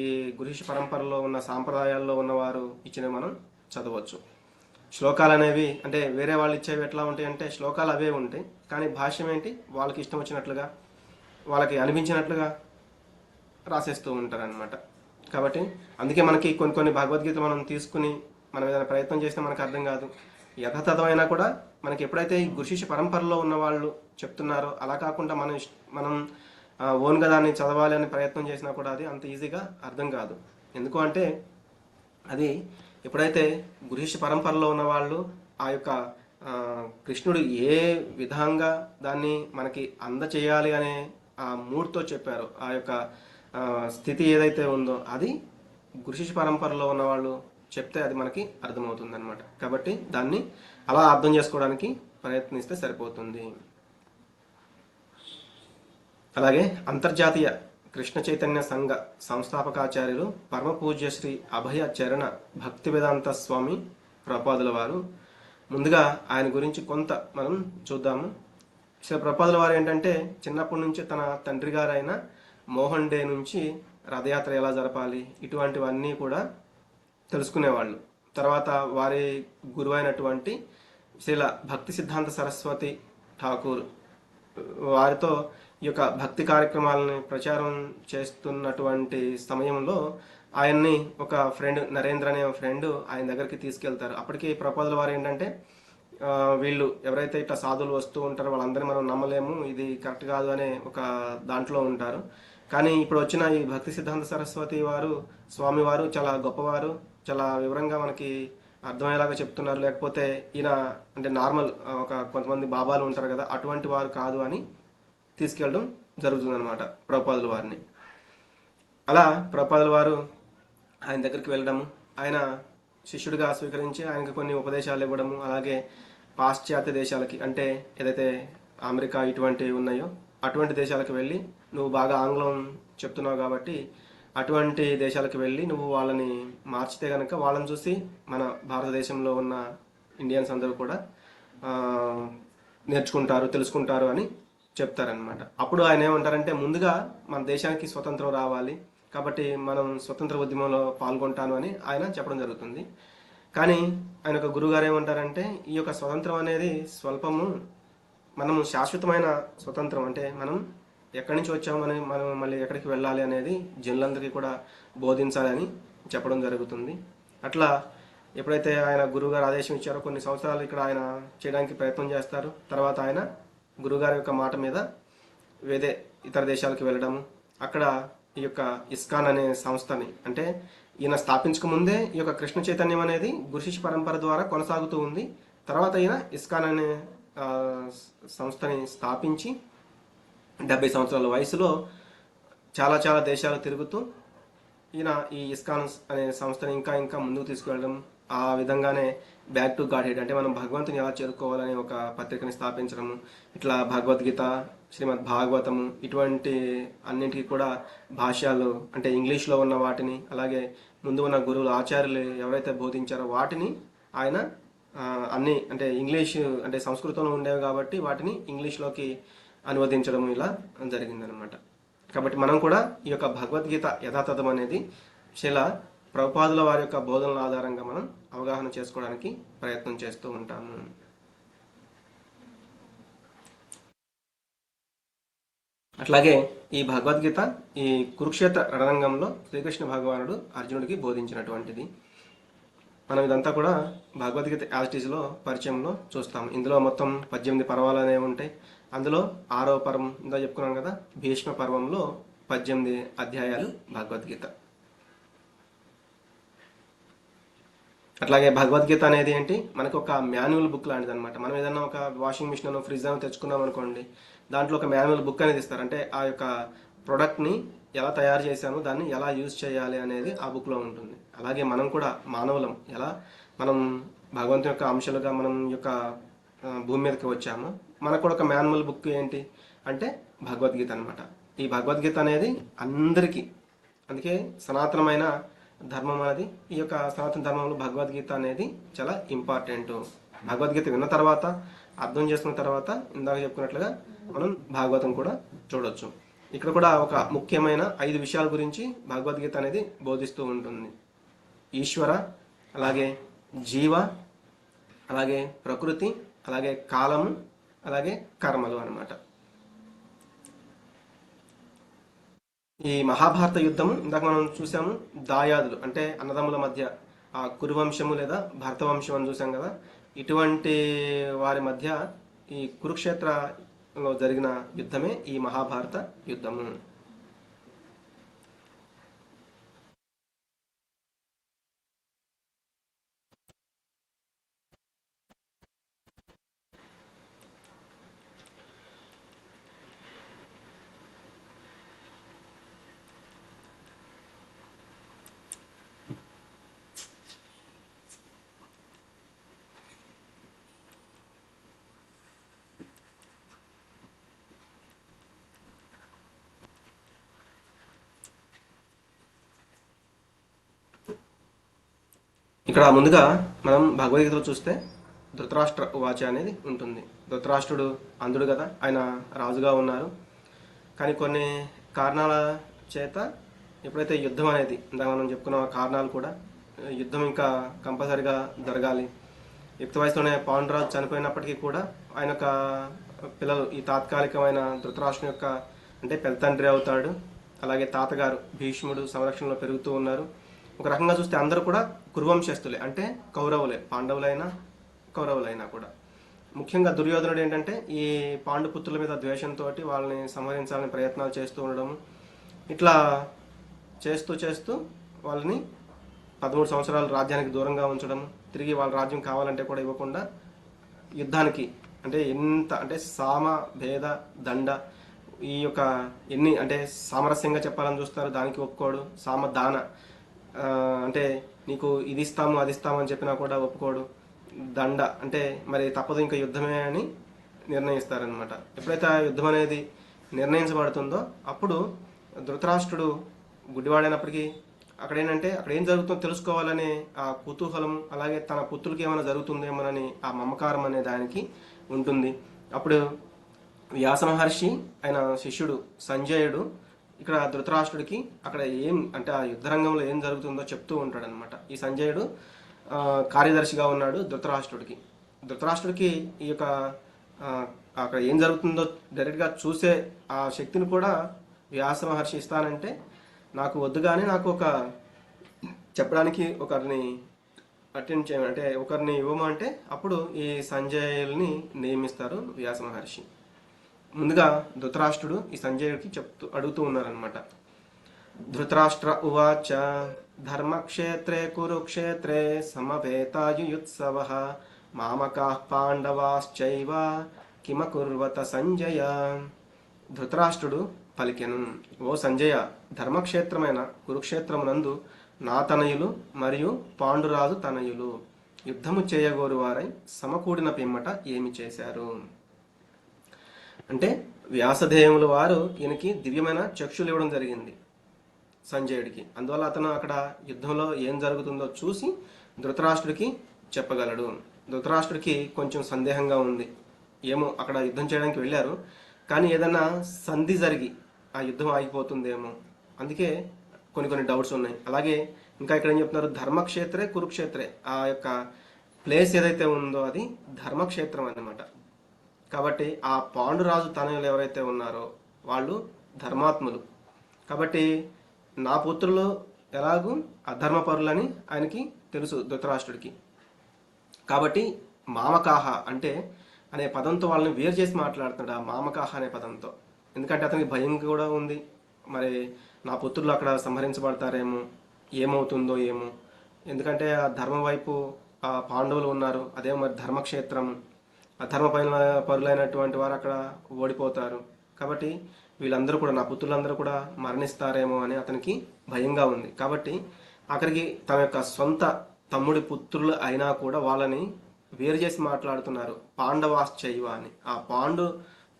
ఈ గురుశిష్య పరంపరలో ఉన్న సాంప్రదాయాల్లో ఉన్నవారు ఇచ్చినవి మనం చదవచ్చు. శ్లోకాలు అనేవి అంటే వేరే వాళ్ళు ఇచ్చేవి ఎట్లా ఉంటాయి అంటే శ్లోకాలు అవే ఉంటాయి, కానీ భాష్యం ఏంటి వాళ్ళకి ఇష్టం వచ్చినట్లుగా వాళ్ళకి అనిపించినట్లుగా రాసేస్తూ ఉంటారనమాట. కాబట్టి అందుకే మనకి కొన్ని భగవద్గీత మనం తీసుకుని మనం ఏదైనా ప్రయత్నం చేస్తే మనకు అర్థం కాదు. యథాతథమైనా కూడా మనకి ఎప్పుడైతే ఈ గురుశిష్య పరంపరలో ఉన్న వాళ్ళు చెప్తున్నారో అలా కాకుండా మనం ఓన్గా దాన్ని చదవాలి అని ప్రయత్నం చేసినా కూడా అది అంత ఈజీగా అర్థం కాదు. ఎందుకు అంటే అది ఎప్పుడైతే గురుశిష్య పరంపరలో ఉన్న వాళ్ళు ఆ యొక్క కృష్ణుడు ఏ విధంగా దాన్ని మనకి అందచేయాలి అనే ఆ మూడ్తో చెప్పారో, ఆ యొక్క స్థితి ఏదైతే ఉందో అది గురుశిష్య పరంపరలో ఉన్న వాళ్ళు చెప్తే అది మనకి అర్థమవుతుంది అనమాట. కాబట్టి దాన్ని అలా అర్థం చేసుకోవడానికి ప్రయత్నిస్తే సరిపోతుంది. అలాగే అంతర్జాతీయ కృష్ణ చైతన్య సంఘ సంస్థాపకాచార్యులు పరమ పూజ్య శ్రీ అభయ చరణ భక్తి వేదాంత స్వామి ప్రభుపాదుల వారు, ముందుగా ఆయన గురించి కొంత మనం చూద్దాము. శ్రీ ప్రభుపాదుల వారు ఏంటంటే చిన్నప్పటి నుంచి తన తండ్రి గారైన మోహన్ డే నుంచి రథయాత్ర ఎలా జరపాలి ఇటువంటివన్నీ కూడా తెలుసుకునేవాళ్ళు. తర్వాత వారి గురువైనటువంటి శ్రీల భక్తి సిద్ధాంత సరస్వతి ఠాకూర్ వారితో ఈ యొక్క భక్తి కార్యక్రమాలని ప్రచారం చేస్తున్నటువంటి సమయంలో ఆయన్ని ఒక ఫ్రెండ్ నరేంద్ర అనే ఫ్రెండ్ ఆయన దగ్గరికి తీసుకెళ్తారు. అప్పటికి ప్రభుపాదుల వారు ఏంటంటే వీళ్ళు ఎవరైతే ఇట్లా సాధువులు వస్తూ ఉంటారో వాళ్ళందరినీ మనం నమ్మలేము, ఇది కరెక్ట్ కాదు అనే ఒక దాంట్లో ఉంటారు. కానీ ఇప్పుడు వచ్చిన ఈ భక్తి సిద్ధాంత సరస్వతి వారు స్వామి వారు చాలా గొప్పవారు, చాలా వివరంగా మనకి అర్థమయ్యేలాగా చెప్తున్నారు. లేకపోతే ఈయన అంటే నార్మల్ ఒక కొంతమంది బాబాలు ఉంటారు కదా, అటువంటి వారు కాదు అని తీసుకెళ్ళడం జరుగుతుందన్నమాట ప్రభుపాదుల వారిని. అలా ప్రభుపాదుల వారు ఆయన దగ్గరికి వెళ్ళడము, ఆయన శిష్యుడిగా స్వీకరించి ఆయనకు కొన్ని ఉపదేశాలు ఇవ్వడము, అలాగే పాశ్చాత్య దేశాలకి అంటే ఏదైతే అమెరికా ఇటువంటివి ఉన్నాయో అటువంటి దేశాలకు వెళ్ళి నువ్వు బాగా ఆంగ్లం చెప్తున్నావు కాబట్టి అటువంటి దేశాలకు వెళ్ళి నువ్వు వాళ్ళని మార్చితే కనుక వాళ్ళని చూసి మన భారతదేశంలో ఉన్న ఇండియన్స్ అందరూ కూడా నేర్చుకుంటారు, తెలుసుకుంటారు అని చెప్తారనమాట. అప్పుడు ఆయన ఏమంటారంటే ముందుగా మన దేశానికి స్వతంత్రం రావాలి కాబట్టి మనం స్వతంత్ర ఉద్యమంలో పాల్గొంటాను అని ఆయన చెప్పడం జరుగుతుంది. కానీ ఆయన ఒక గురువుగారు ఏమంటారంటే ఈ యొక్క స్వతంత్రం అనేది స్వల్పము, మనము శాశ్వతమైన స్వతంత్రం అంటే మనం ఎక్కడి నుంచి వచ్చామని మనం మళ్ళీ ఎక్కడికి వెళ్ళాలి అనేది జనులందరికీ కూడా బోధించాలని చెప్పడం జరుగుతుంది. అట్లా ఎప్పుడైతే ఆయన గురువుగారు ఆదేశం ఇచ్చారో కొన్ని సంవత్సరాలు ఇక్కడ ఆయన చేయడానికి ప్రయత్నం చేస్తారు. తర్వాత ఆయన గురువుగారి యొక్క మాట మీద వేరే ఇతర దేశాలకు వెళ్ళడము, అక్కడ ఈ యొక్క ఇస్కాన్ అనే సంస్థని అంటే ఈయన స్థాపించక ముందే ఈ యొక్క కృష్ణ చైతన్యం అనేది గురుశిష్య పరంపర ద్వారా కొనసాగుతూ ఉంది. తర్వాత ఈయన ఇస్కాన్ అనే సంస్థని స్థాపించి 70 సంవత్సరాల వయసులో చాలా చాలా దేశాలు తిరుగుతూ ఈయన ఈ ఇస్కాన్ అనే సంస్థని ఇంకా ఇంకా ముందుకు తీసుకువెళ్ళడం, ఆ విధంగానే బ్యాక్ టు గాడ్ హెడ్ అంటే మనం భగవంతుని ఎలా చేరుకోవాలని ఒక పత్రికని స్థాపించడము, ఇట్లా భగవద్గీత, శ్రీమద్ భాగవతము ఇటువంటి అన్నింటికి కూడా భాష్యాలు అంటే ఇంగ్లీష్లో ఉన్న వాటిని, అలాగే ముందు ఉన్న గురువులు ఆచార్యులు ఎవరైతే బోధించారో వాటిని ఆయన అన్ని అంటే ఇంగ్లీష్ అంటే సంస్కృతంలో ఉండేవి కాబట్టి వాటిని ఇంగ్లీష్లోకి అనువదించడం ఇలా జరిగిందనమాట. కాబట్టి మనం కూడా ఈ యొక్క భగవద్గీత యథాతథం అనేది శిలా ప్రభుపాదుల వారి యొక్క బోధనల ఆధారంగా మనం అవగాహన చేసుకోవడానికి ప్రయత్నం చేస్తూ ఉంటాము. అట్లాగే ఈ భగవద్గీత ఈ కురుక్షేత్ర రణరంగంలో శ్రీకృష్ణ భగవానుడు అర్జునుడికి బోధించినటువంటిది. మనం ఇదంతా కూడా భగవద్గీత యాజిటీస్లో పరిచయంలో చూస్తాం. ఇందులో మొత్తం 18 పర్వాలు అనేవి ఉంటాయి. అందులో 6వ పర్వం ఇందా చెప్పుకున్నాం కదా, భీష్మ పర్వంలో 18 అధ్యాయాలు భగవద్గీత. అట్లాగే భగవద్గీత అనేది ఏంటి, మనకు ఒక మాన్యువల్ బుక్ లాంటిది అనమాట. మనం ఏదైనా ఒక వాషింగ్ మిషన్ అనో ఫ్రిడ్జ్ అనో తెచ్చుకున్నాం అనుకోండి, దాంట్లో ఒక మాన్యువల్ బుక్ అనేది ఇస్తారు. అంటే ఆ యొక్క ప్రోడక్ట్ని ఎలా తయారు చేశాము, దాన్ని ఎలా యూజ్ చేయాలి అనేది ఆ బుక్లో ఉంటుంది. అలాగే మనం కూడా మానవులం, ఎలా మనం భగవంతుని యొక్క అంశాలుగా మనం యొక్క భూమి మీదకి వచ్చాము, మనకు కూడా ఒక మాన్యువల్ బుక్ ఏంటి అంటే భగవద్గీత అనమాట. ఈ భగవద్గీత అనేది అందరికీ, అందుకే సనాతనమైన ధర్మం అనేది, ఈ యొక్క సనాతన ధర్మంలో భగవద్గీత అనేది చాలా ఇంపార్టెంట్. భగవద్గీత విన్న తర్వాత, అర్థం చేసుకున్న తర్వాత ఇందాక చెప్పుకున్నట్లుగా మనం భాగవతం కూడా చూడొచ్చు. ఇక్కడ కూడా ఒక ముఖ్యమైన 5 విషయాల గురించి భగవద్గీత అనేది బోధిస్తూ ఉంటుంది. ఈశ్వర, అలాగే జీవ, అలాగే ప్రకృతి, అలాగే కాలము, అలాగే కర్మలు అన్నమాట. ఈ మహాభారత యుద్ధము ఇందాక మనం చూసాము, దాయాదులు అంటే అన్నదమ్ముల మధ్య ఆ కురువంశము లేదా భరతవంశం అని చూసాం కదా, ఇటువంటి వారి మధ్య ఈ కురుక్షేత్రలో జరిగిన యుద్ధమే ఈ మహాభారత యుద్ధము. ఇక్కడ ముందుగా మనం భగవద్గీతలో చూస్తే ధృతరాష్ట్ర ఉవాచ అనేది ఉంటుంది. ధృతరాష్ట్రుడు అంధుడు కదా, ఆయన రాజుగా ఉన్నారు. కానీ కొన్ని కారణాల చేత ఎప్పుడైతే యుద్ధం అనేది ఇందాక మనం చెప్పుకున్న కారణాలు కూడా, యుద్ధం ఇంకా కంపల్సరిగా జరగాలి. యుక్త వయసులోనే పాండురాజు చనిపోయినప్పటికీ కూడా ఆయన యొక్క పిల్లలు ఈ తాత్కాలికమైన ధృతరాష్ట్రుని యొక్క అంటే పెద్ద తండ్రి అవుతాడు, అలాగే తాతగారు భీష్ముడు సంరక్షణలో పెరుగుతూ ఉన్నారు. ఒక రకంగా చూస్తే అందరూ కూడా కురువంశస్థులే, అంటే కౌరవులే, పాండవులైనా కౌరవులైనా కూడా. ముఖ్యంగా దుర్యోధనుడు ఏంటంటే ఈ పాండుపుత్రుల మీద ద్వేషంతో వాళ్ళని సంహరించాలని ప్రయత్నాలు చేస్తూ ఉండడము, ఇట్లా చేస్తూ చేస్తూ వాళ్ళని 13 సంవత్సరాలు రాజ్యానికి దూరంగా ఉంచడం, తిరిగి వాళ్ళ రాజ్యం కావాలంటే కూడా ఇవ్వకుండా యుద్ధానికి అంటే ఎంత అంటే సామ భేద దండ ఈ యొక్క ఎన్ని అంటే సామరస్యంగా చెప్పాలని చూస్తారు, దానికి ఒప్పుకోడు. సామ దాన అంటే నీకు ఇది ఇస్తాము అది ఇస్తాము అని చెప్పినా కూడా ఒప్పుకోడు. దండ అంటే మరి తప్పదు ఇంకా యుద్ధమే అని నిర్ణయిస్తారనమాట. ఎప్పుడైతే ఆ యుద్ధం అనేది నిర్ణయించబడుతుందో అప్పుడు ధృతరాష్ట్రుడు గుడ్డివాడైనప్పటికీ అక్కడ ఏంటంటే అక్కడ ఏం జరుగుతుందో తెలుసుకోవాలనే ఆ కుతూహలం, అలాగే తన పుత్రులకి ఏమైనా జరుగుతుందేమోనని ఆ మమకారం అనే దానికి ఉంటుంది. అప్పుడు వ్యాస మహర్షి ఆయన శిష్యుడు సంజయుడు ఇక్కడ ధృతరాష్ట్రుడికి అక్కడ ఏం అంటే ఆ యుద్ధరంగంలో ఏం జరుగుతుందో చెప్తూ ఉంటాడు అనమాట. ఈ సంజయుడు కార్యదర్శిగా ఉన్నాడు ధృతరాష్ట్రుడికి. ధృతరాష్ట్రుడికి ఈ యొక్క అక్కడ ఏం జరుగుతుందో డైరెక్ట్గా చూసే ఆ శక్తిని కూడా వ్యాస మహర్షి ఇస్తానంటే నాకు వద్దు, కానీ నాకు ఒక చెప్పడానికి ఒకరిని అటెండ్ చేయమని అంటే ఒకరిని ఇవ్వమంటే అప్పుడు ఈ సంజయుల్ని నియమిస్తారు వ్యాస మహర్షి. ముందుగా ధృతరాష్ట్రుడు ఈ సంజయుడికి అడుగుతూ ఉన్నారనమాట. ధృతరాష్ట్ర ఉవాచ ధర్మక్షేత్రే కురుక్షేత్రే సమవేతాయుయుత్సవః మామకాః పాండవాశ్చైవ కిమకుర్వత సంజయ. ధృతరాష్ట్రుడు పలికెను. ఓ సంజయ, ధర్మక్షేత్రమైన కురుక్షేత్రమునందు నా తనయులు మరియు పాండురాజు తనయులు యుద్ధము చేయగోరు వారై సమకూడిన పిమ్మట ఏమి చేశారు. అంటే వ్యాసదేవుల వారు ఈయనకి దివ్యమైన చక్షులు ఇవ్వడం జరిగింది సంజయుడికి. అందువల్ల అతను అక్కడ యుద్ధంలో ఏం జరుగుతుందో చూసి ధృతరాష్ట్రుడికి చెప్పగలడు. ధృతరాష్ట్రుడికి కొంచెం సందేహంగా ఉంది, ఏమో అక్కడ యుద్ధం చేయడానికి వెళ్ళారు కానీ ఏదన్నా సంధి జరిగి ఆ యుద్ధం ఆగిపోతుందేమో, అందుకే కొన్ని డౌట్స్ ఉన్నాయి. అలాగే ఇంకా ఇక్కడ ఏం చెప్తున్నారు, ధర్మక్షేత్రే కురుక్షేత్రే, ఆ యొక్క ప్లేస్ ఏదైతే ఉందో అది ధర్మక్షేత్రం అన్నమాట. కాబట్టి ఆ పాండురాజు తనయులు ఎవరైతే ఉన్నారో వాళ్ళు ధర్మాత్ములు. కాబట్టి నా పుత్రులు ఎలాగూ అధర్మపరులని ఆయనకి తెలుసు ధృతరాష్ట్రుడికి. కాబట్టి మామకాహ అంటే అనే పదంతో వాళ్ళని వేరు చేసి మాట్లాడుతున్నాడు, ఆ మామకాహ అనే పదంతో. ఎందుకంటే అతనికి భయం కూడా ఉంది, మరి నా పుత్రులు అక్కడ సంహరించబడతారేమో, ఏమవుతుందో ఏమో. ఎందుకంటే ఆ ధర్మం వైపు ఆ పాండవులు ఉన్నారు, అదే మరి ధర్మక్షేత్రం, అధర్మ పరులైనటువంటి వారు అక్కడ ఓడిపోతారు. కాబట్టి వీళ్ళందరూ కూడా, నా పుత్రులందరూ కూడా మరణిస్తారేమో అని అతనికి భయంగా ఉంది. కాబట్టి అక్కడికి తన యొక్క సొంత తమ్ముడి పుత్రులు అయినా కూడా వాళ్ళని వేరు చేసి మాట్లాడుతున్నారు, పాండవాశ్చైవ అని. ఆ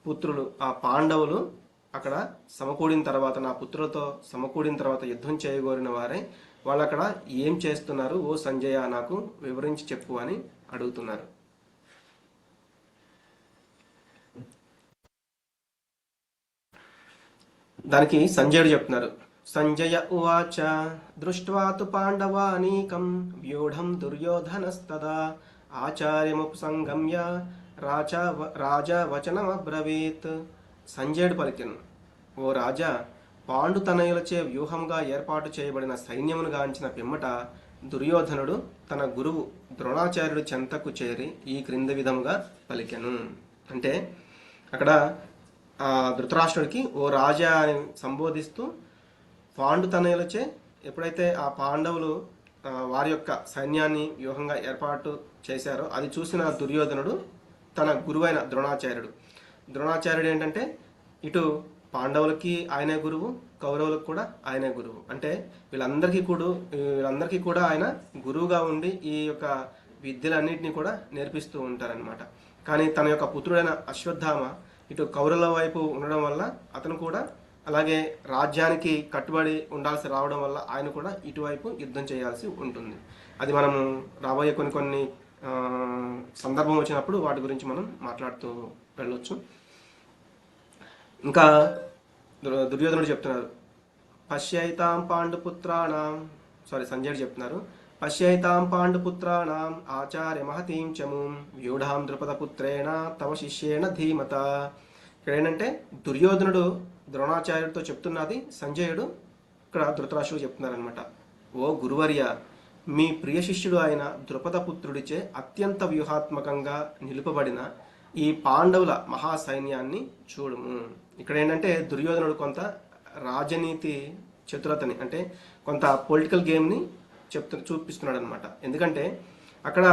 పుత్రులు, ఆ పాండవులు అక్కడ సమకూడిన తర్వాత, నా పుత్రులతో సమకూడిన తర్వాత యుద్ధం చేయగోరిన వారే వాళ్ళు అక్కడ ఏం చేస్తున్నారు, ఓ సంజయ నాకు వివరించి చెప్పు అని అడుగుతున్నారు. దానికి సంజయుడు చెప్తున్నారు, సంజయ ఉవాచ దృష్ట్వా తు పాండవానీకం వ్యూఢం దుర్యోధనస్తదా ఆచార్యముపసంగమ్య రాజా వచనమబ్రవీత్. సంజయుడు పలికెను, ఓ రాజా, పాండు తనయులచే వ్యూహంగా ఏర్పాటు చేయబడిన సైన్యమును గాంచిన పిమ్మట దుర్యోధనుడు తన గురువు ద్రోణాచార్యుడు చెంతకు చేరి ఈ క్రింది విధముగా పలికెను. అంటే అక్కడ ధృతరాష్ట్రుడికి ఓ రాజా అని సంబోధిస్తూ, పాండు తనయులచే ఎప్పుడైతే ఆ పాండవులు వారి యొక్క సైన్యాన్ని వ్యూహంగా ఏర్పాటు చేశారో అది చూసిన దుర్యోధనుడు తన గురువైన ద్రోణాచార్యుడు ఏంటంటే ఇటు పాండవులకి ఆయనే గురువు, కౌరవులకు కూడా ఆయనే గురువు. అంటే వీళ్ళందరికీ కూడా ఆయన గురువుగా ఉండి ఈ యొక్క విద్యలన్నింటినీ కూడా నేర్పిస్తూ ఉంటారనమాట. కానీ తన యొక్క పుత్రుడైన అశ్వత్థామ ఇటు కౌరవుల వైపు ఉండడం వల్ల అతను కూడా, అలాగే రాజ్యానికి కట్టుబడి ఉండాల్సి రావడం వల్ల ఆయన కూడా ఇటువైపు యుద్ధం చేయాల్సి ఉంటుంది. అది మనము రాబోయే కొన్ని సందర్భం వచ్చినప్పుడు వాటి గురించి మనం మాట్లాడుతూ వెళ్ళొచ్చు. ఇంకా దుర్యోధనుడు చెప్తున్నారు, పశ్యైతాం పాండుపుత్రాణం, సంజయుడు చెప్తున్నారు, పశ్యైతాం పాండుపుత్రాణం ఆచార్య మహతీం చముం వ్యూఢాం ద్రుపదపుత్రేణ తవ శిష్యేణ ధీమత. ఇక్కడ ఏంటంటే దుర్యోధనుడు ద్రోణాచార్యుడితో చెప్తున్నది సంజయుడు ఇక్కడ ధృతరాష్ట్రుడు చెప్తున్నారనమాట. ఓ గురువర్య, మీ ప్రియ శిష్యుడు అయిన ద్రుపదపుత్రుడిచే అత్యంత వ్యూహాత్మకంగా నిలుపబడిన ఈ పాండవుల మహాసైన్యాన్ని చూడుము. ఇక్కడ ఏంటంటే దుర్యోధనుడు కొంత రాజనీతి చతురతని, అంటే కొంత పొలిటికల్ గేమ్ని చూపిస్తున్నాడు అనమాట. ఎందుకంటే అక్కడ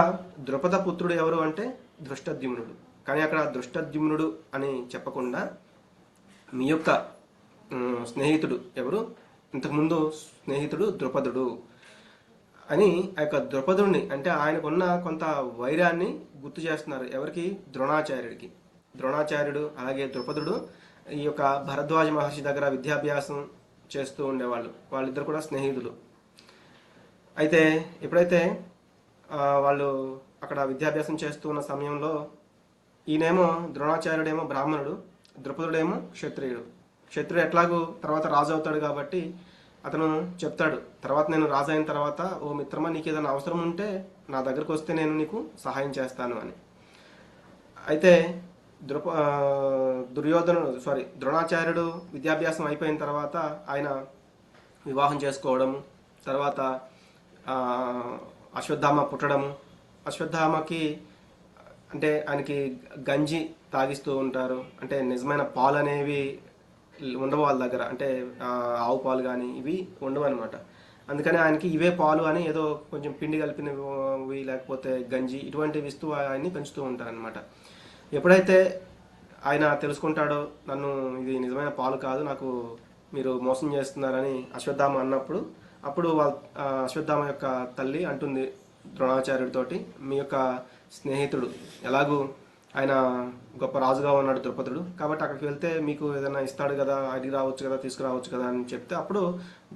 ద్రుపద పుత్రుడు ఎవరు అంటే దృష్టద్యుమ్నుడు. కానీ అక్కడ దృష్టద్యుమ్నుడు అని చెప్పకుండా మీ యొక్క స్నేహితుడు ఎవరు, ఇంతకుముందు స్నేహితుడు ద్రుపదుడు అని ఆ యొక్క ద్రుపదుడిని, అంటే ఆయనకున్న కొంత వైరాన్ని గుర్తు చేస్తున్నారు. ఎవరికి? ద్రోణాచార్యుడికి. ద్రోణాచార్యుడు అలాగే ద్రుపదుడు ఈ యొక్క భరద్వాజ మహర్షి దగ్గర విద్యాభ్యాసం చేస్తూ ఉండేవాళ్ళు. వాళ్ళిద్దరు కూడా స్నేహితులు. అయితే ఎప్పుడైతే వాళ్ళు అక్కడ విద్యాభ్యాసం చేస్తూ ఉన్న సమయంలో ఈయనేమో ద్రోణాచార్యుడేమో బ్రాహ్మణుడు, ద్రుపదుడేమో క్షత్రియుడు. క్షత్రియుడు ఎట్లాగూ తర్వాత రాజు అవుతాడు కాబట్టి అతను చెప్తాడు, తర్వాత నేను రాజు అయిన తర్వాత ఓ మిత్రమా, నీకు ఏదైనా అవసరం ఉంటే నా దగ్గరకు వస్తే నేను నీకు సహాయం చేస్తాను అని. అయితే ద్రోణాచార్యుడు విద్యాభ్యాసం అయిపోయిన తర్వాత ఆయన వివాహం చేసుకోవడము, తర్వాత అశ్వత్థామ పుట్టడము. అశ్వత్థామకి అంటే ఆయనకి గంజి తాగిస్తూ ఉంటారు, అంటే నిజమైన పాలు అనేవి ఉండవు వాళ్ళ దగ్గర, అంటే ఆవు పాలు కానీ ఇవి ఉండవు అనమాట. అందుకని ఆయనకి ఇవే పాలు అని ఏదో కొంచెం పిండి కలిపినవి లేకపోతే గంజి ఇటువంటివి ఇస్తూ ఆయన్ని పెంచుతూ ఉంటారనమాట. ఎప్పుడైతే ఆయన తెలుసుకుంటాడో నన్ను ఇది నిజమైన పాలు కాదు, నాకు మీరు మోసం చేస్తున్నారని అశ్వత్థామ అన్నప్పుడు అప్పుడు అశ్వత్థామ యొక్క తల్లి అంటుంది ద్రోణాచార్యుడితోటి, మీ యొక్క స్నేహితుడు ఎలాగూ ఆయన గొప్ప రాజుగా ఉన్నాడు ద్రుపదుడు, కాబట్టి అక్కడికి వెళ్తే మీకు ఏదైనా ఇస్తాడు కదా, అడిగి రావచ్చు కదా, తీసుకురావచ్చు కదా అని చెప్తే అప్పుడు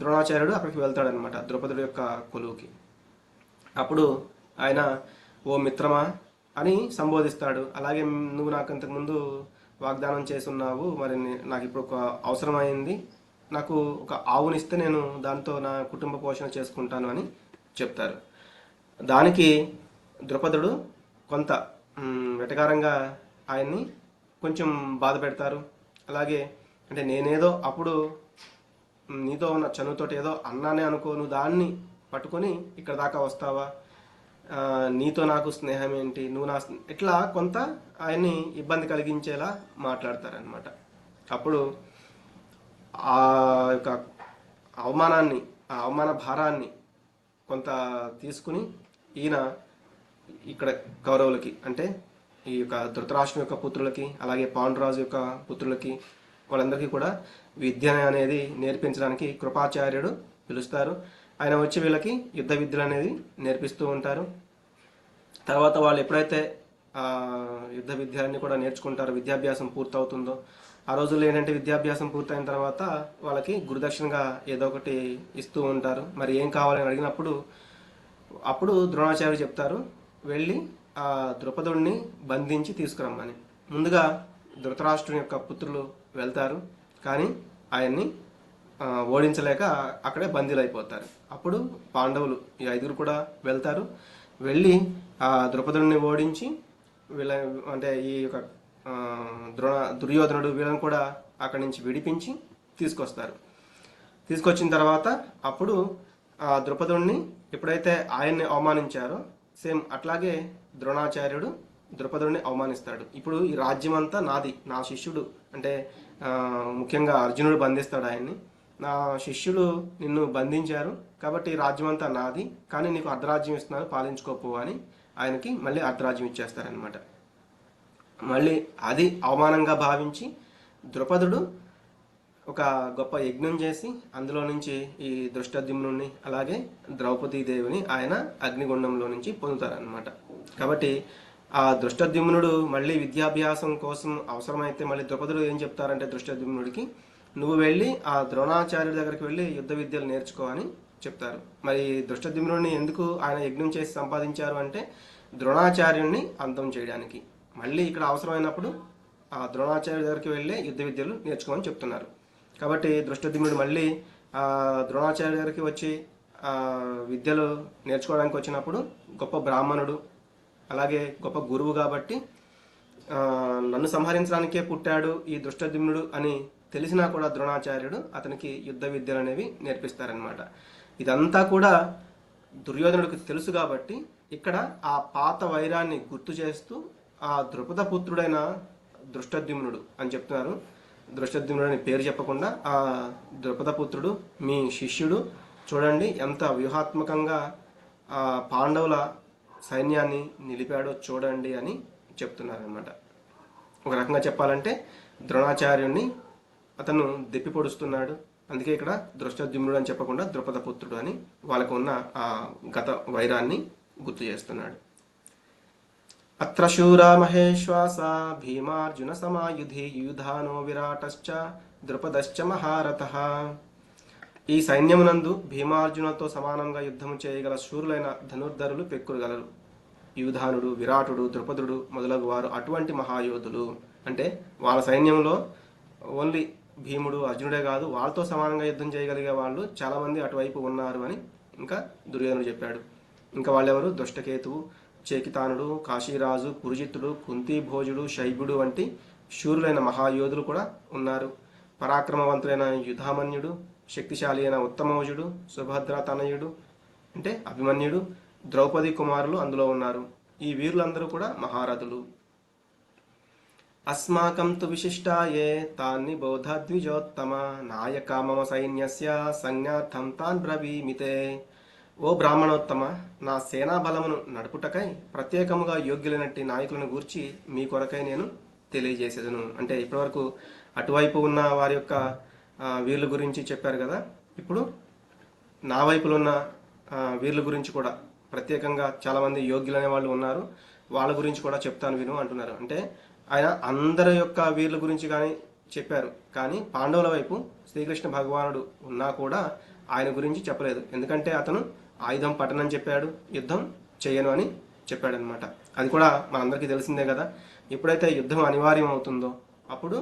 ద్రోణాచార్యుడు అక్కడికి వెళ్తాడనమాట ద్రుపదుడి యొక్క కొలువుకి. అప్పుడు ఆయన ఓ మిత్రమా అని సంబోధిస్తాడు. అలాగే నువ్వు నాకు ఇంతకుముందు వాగ్దానం చేసున్నావు, మరి నాకు ఇప్పుడు ఒక అవసరమైంది, నాకు ఒక ఆవునిస్తే నేను దాంతో నా కుటుంబ పోషణ చేసుకుంటాను అని చెప్తారు. దానికి ద్రుపదుడు కొంత వెటకారంగా ఆయన్ని కొంచెం బాధ పెడతారు. అలాగే అంటే నేనేదో అప్పుడు నీతో ఉన్న చనువుతోటి ఏదో అన్నానే అనుకో, నువ్వు దాన్ని పట్టుకొని ఇక్కడ దాకా వస్తావా, నీతో నాకు స్నేహం ఏంటి, నువ్వు నా ఇట్లా కొంత ఆయన్ని ఇబ్బంది కలిగించేలా మాట్లాడతారనమాట. అప్పుడు ఆ యొక్క అవమానాన్ని, ఆ అవమాన భారాన్ని కొంత తీసుకుని ఈయన ఇక్కడ కౌరవులకి అంటే ఈ యొక్క ధృతరాష్ట్రం యొక్క పుత్రులకి అలాగే పాండురాజు యొక్క పుత్రులకి వాళ్ళందరికీ కూడా విద్య అనేది నేర్పించడానికి కృపాచార్యుడు పిలుస్తారు. ఆయన వచ్చి వీళ్ళకి యుద్ధ విద్యలు అనేది నేర్పిస్తూ ఉంటారు. తర్వాత వాళ్ళు ఎప్పుడైతే యుద్ధ విద్యలన్నీ కూడా నేర్చుకుంటారో, విద్యాభ్యాసం పూర్తవుతుందో, ఆ రోజుల్లో ఏంటంటే విద్యాభ్యాసం పూర్తయిన తర్వాత వాళ్ళకి గురుదక్షిణగా ఏదో ఒకటి ఇస్తూ ఉంటారు. మరి ఏం కావాలని అడిగినప్పుడు అప్పుడు ద్రోణాచార్యుడు చెప్తారు, వెళ్ళి ఆ ద్రుపదుడిని బంధించి తీసుకురమ్మని. ముందుగా ధృతరాష్ట్రుని యొక్క పుత్రులు వెళ్తారు, కానీ ఆయన్ని ఓడించలేక అక్కడే బందీలైపోతారు. అప్పుడు పాండవులు ఈ 5 కూడా వెళ్తారు. వెళ్ళి ఆ ద్రుపదుడిని ఓడించి వీళ్ళ అంటే ఈ యొక్క దుర్యోధనుడు వీళ్ళని కూడా అక్కడి నుంచి విడిపించి తీసుకొస్తారు. తీసుకొచ్చిన తర్వాత అప్పుడు ఆ ద్రుపదుడిని ఎప్పుడైతే ఆయన్ని అవమానించారో సేమ్ అట్లాగే ద్రోణాచార్యుడు ద్రుపదుడిని అవమానిస్తాడు. ఇప్పుడు ఈ రాజ్యం అంతా నాది, నా శిష్యుడు అంటే ముఖ్యంగా అర్జునుడు బంధిస్తాడు ఆయన్ని, నా శిష్యులు నిన్ను బంధించారు కాబట్టి రాజ్యం అంతా నాది, కానీ నీకు అర్ధరాజ్యం ఇస్తున్నాను పాలించుకోపో అని ఆయనకి మళ్ళీ అర్ధరాజ్యం ఇచ్చేస్తారనమాట. మళ్ళీ అది అవమానంగా భావించి ద్రుపదుడు ఒక గొప్ప యజ్ఞం చేసి అందులో నుంచి ఈ దృష్టద్యుమ్నుని అలాగే ద్రౌపదీదేవిని ఆయన అగ్నిగుండంలో నుంచి పొందుతారనమాట. కాబట్టి ఆ దృష్టద్యుమ్నుడు మళ్ళీ విద్యాభ్యాసం కోసం అవసరమైతే మళ్ళీ ద్రౌపదుడు ఏం చెప్తారంటే దృష్టద్యుమ్నుడికి, నువ్వు వెళ్ళి ఆ ద్రోణాచార్యుడి దగ్గరికి వెళ్ళి యుద్ధ విద్యలు నేర్చుకో అని చెప్తారు. మరి దృష్టద్యుమ్నుడిని ఎందుకు ఆయన యజ్ఞం చేసి సంపాదించారు అంటే ద్రోణాచార్యుడిని అంతం చేయడానికి. మళ్ళీ ఇక్కడ అవసరమైనప్పుడు ఆ ద్రోణాచార్యుడి దగ్గరికి వెళ్ళి యుద్ధ విద్యలు నేర్చుకోమని చెప్తున్నారు. కాబట్టి దృష్టద్యుమ్నుడు మళ్ళీ ద్రోణాచార్య దగ్గరికి వచ్చి విద్యలు నేర్చుకోవడానికి వచ్చినప్పుడు గొప్ప బ్రాహ్మణుడు అలాగే గొప్ప గురువు కాబట్టి నన్ను సంహరించడానికే పుట్టాడు ఈ దృష్టద్యుమ్నుడు అని తెలిసినా కూడా ద్రోణాచార్యుడు అతనికి యుద్ధ విద్యలు అనేవి నేర్పిస్తారనమాట. ఇదంతా కూడా దుర్యోధనుడికి తెలుసు కాబట్టి ఇక్కడ ఆ పాత వైరాన్ని గుర్తు చేస్తూ ఆ ద్రుపద పుత్రుడైన దృష్టద్యుమ్నుడు అని చెప్తున్నారు. దృష్టద్యుమ్నుడు అని పేరు చెప్పకుండా ఆ ద్రుపద పుత్రుడు మీ శిష్యుడు, చూడండి ఎంత వ్యూహాత్మకంగా ఆ పాండవుల సైన్యాన్ని నిలిపాడో చూడండి అని చెప్తున్నారనమాట. ఒక రకంగా చెప్పాలంటే ద్రోణాచార్యుడిని అతను దెప్పి పొడుస్తున్నాడు. అందుకే ఇక్కడ దృష్టద్యుమ్నుడు అని చెప్పకుండా ద్రుపద పుత్రుడు అని వాళ్ళకు ఉన్న ఆ గత వైరాన్ని గుర్తు చేస్తున్నాడు. అత్ర శూరా మహేశ్వాస భీమార్జున సమాయుధి యూధానో విరాటశ్చ ద్రుపదశ్చ మహారథః. ఈ సైన్యమునందు భీమార్జునతో సమానంగా యుద్ధము చేయగల శూరులైన ధనుర్ధరులు పెక్కురుగలరు. యూధానుడు, విరాటుడు, ద్రుపదుడు మొదలగు వారు అటువంటి మహాయోధులు. అంటే వాళ్ళ సైన్యంలో ఓన్లీ భీముడు అర్జునుడే కాదు, వాళ్ళతో సమానంగా యుద్ధం చేయగలిగే వాళ్ళు చాలామంది అటువైపు ఉన్నారు అని ఇంకా దుర్యోధనుడు చెప్పాడు. ఇంకా వాళ్ళెవరు? దుష్టకేతువు, చేకితానుడు, కాశీరాజు, పురుజిత్తుడు, కుంతిభోజుడు, శైభుడు వంటి శూరులైన మహాయోధులు కూడా ఉన్నారు. పరాక్రమవంతులైన యుధామన్యుడు, శక్తిశాలి అయిన ఉత్తమౌజుడు, సుభద్ర తనయుడు అంటే అభిమన్యుడు, ద్రౌపది కుమారులు అందులో ఉన్నారు. ఈ వీరులందరూ కూడా మహారథులు. అస్మాకం తు విశిష్టాయే తాన్ని బోధ ద్విజోత్తమ నాయక మమ సైన్యస్య సంజ్ఞార్థం తాన్ బ్రవీమితే. ఓ బ్రాహ్మణోత్తమ, నా సేనా బలమును నడుపుటకై ప్రత్యేకముగా యోగ్యులైనట్టి నాయకులను గూర్చి మీ కొరకై నేను తెలియజేసేదను. అంటే ఇప్పటివరకు అటువైపు ఉన్న వారి యొక్క వీళ్ళ గురించి చెప్పారు కదా. ఇప్పుడు నా వైపులో ఉన్న వీళ్ళ గురించి కూడా ప్రత్యేకంగా చాలామంది యోగ్యులనే వాళ్ళు ఉన్నారు, వాళ్ళ గురించి కూడా చెప్తాను విను అంటున్నారు. అంటే ఆయన అందరి యొక్క వీళ్ళ గురించి కానీ చెప్పారు, కానీ పాండవుల వైపు శ్రీకృష్ణ భగవానుడు ఉన్నా కూడా ఆయన గురించి చెప్పలేదు. ఎందుకంటే అతను ఆయుధం పట్టనని చెప్పాడు, యుద్ధం చేయను అని చెప్పాడనమాట. అది కూడా మనందరికీ తెలిసిందే కదా. ఎప్పుడైతే యుద్ధం అనివార్యం అవుతుందో అప్పుడు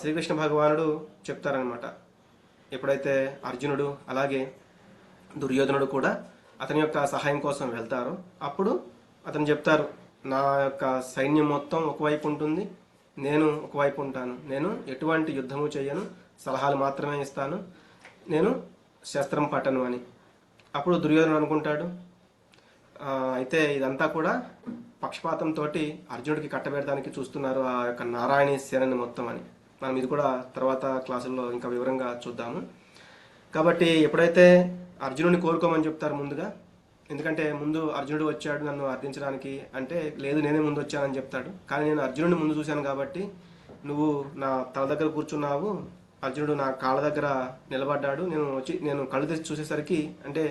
శ్రీకృష్ణ భగవానుడు చెప్తారనమాట. ఎప్పుడైతే అర్జునుడు అలాగే దుర్యోధనుడు కూడా అతని యొక్క సహాయం కోసం వెళ్తారో అప్పుడు అతను చెప్తారు, నా యొక్క సైన్యం మొత్తం ఒకవైపు ఉంటుంది, నేను ఒకవైపు ఉంటాను, నేను ఎటువంటి యుద్ధము చేయను, సలహాలు మాత్రమే ఇస్తాను, నేను శస్త్రం పట్టను అని. అప్పుడు దుర్యోధనుడు అనుకుంటాడు, అయితే ఇదంతా కూడా పక్షపాతంతో అర్జునుడికి కట్టబెడడానికి చూస్తున్నారు ఆ యొక్క నారాయణీ సేనని మొత్తం అని. మనం ఇది కూడా తర్వాత క్లాసుల్లో ఇంకా వివరంగా చూద్దాము. కాబట్టి ఎప్పుడైతే అర్జునుడిని కోరుకోమని చెప్తారు ముందుగా, ఎందుకంటే ముందు అర్జునుడు వచ్చాడు నన్ను అర్థించడానికి అంటే, లేదు నేనే ముందు వచ్చానని చెప్తాడు. కానీ నేను అర్జునుడిని ముందు చూశాను కాబట్టి నువ్వు నా తల దగ్గర కూర్చున్నావు, అర్జునుడు నా కాళ్ళ దగ్గర నిలబడ్డాడు, నేను కళ్ళు తెరిచి చూసేసరికి, అంటే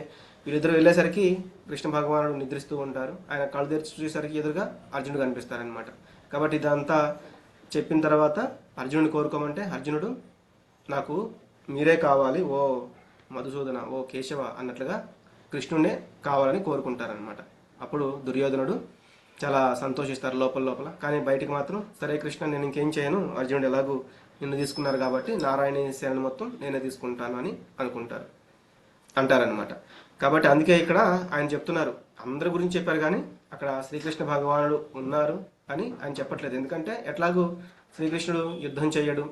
వీళ్ళిద్దరు వెళ్ళేసరికి కృష్ణ భగవానుడు నిద్రిస్తూ ఉంటారు, ఆయన కళ్ళు తెరిచి చూసేసరికి ఎదురుగా అర్జునుడు కనిపిస్తారనమాట. కాబట్టి ఇదంతా చెప్పిన తర్వాత అర్జునుడిని కోరుకోమంటే అర్జునుడు నాకు మీరే కావాలి ఓ మధుసూదన, ఓ కేశవ అన్నట్లుగా కృష్ణుడే కావాలని కోరుకుంటారనమాట. అప్పుడు దుర్యోధనుడు చాలా సంతోషిస్తారు లోపల లోపల, కానీ బయటికి మాత్రం సరే కృష్ణ నేను ఇంకేం చేయను, అర్జునుడు ఎలాగూ నిన్ను తీసుకున్నారు కాబట్టి నారాయణ సేనను మొత్తం నేనే తీసుకుంటాను అని అంటారనమాట. కాబట్టి అందుకే ఇక్కడ ఆయన చెప్తున్నారు, అందరి గురించి చెప్పారు కానీ అక్కడ శ్రీకృష్ణ భగవానుడు ఉన్నారు అని ఆయన చెప్పట్లేదు. ఎందుకంటే ఎట్లాగూ శ్రీకృష్ణుడు యుద్ధం చేయడు,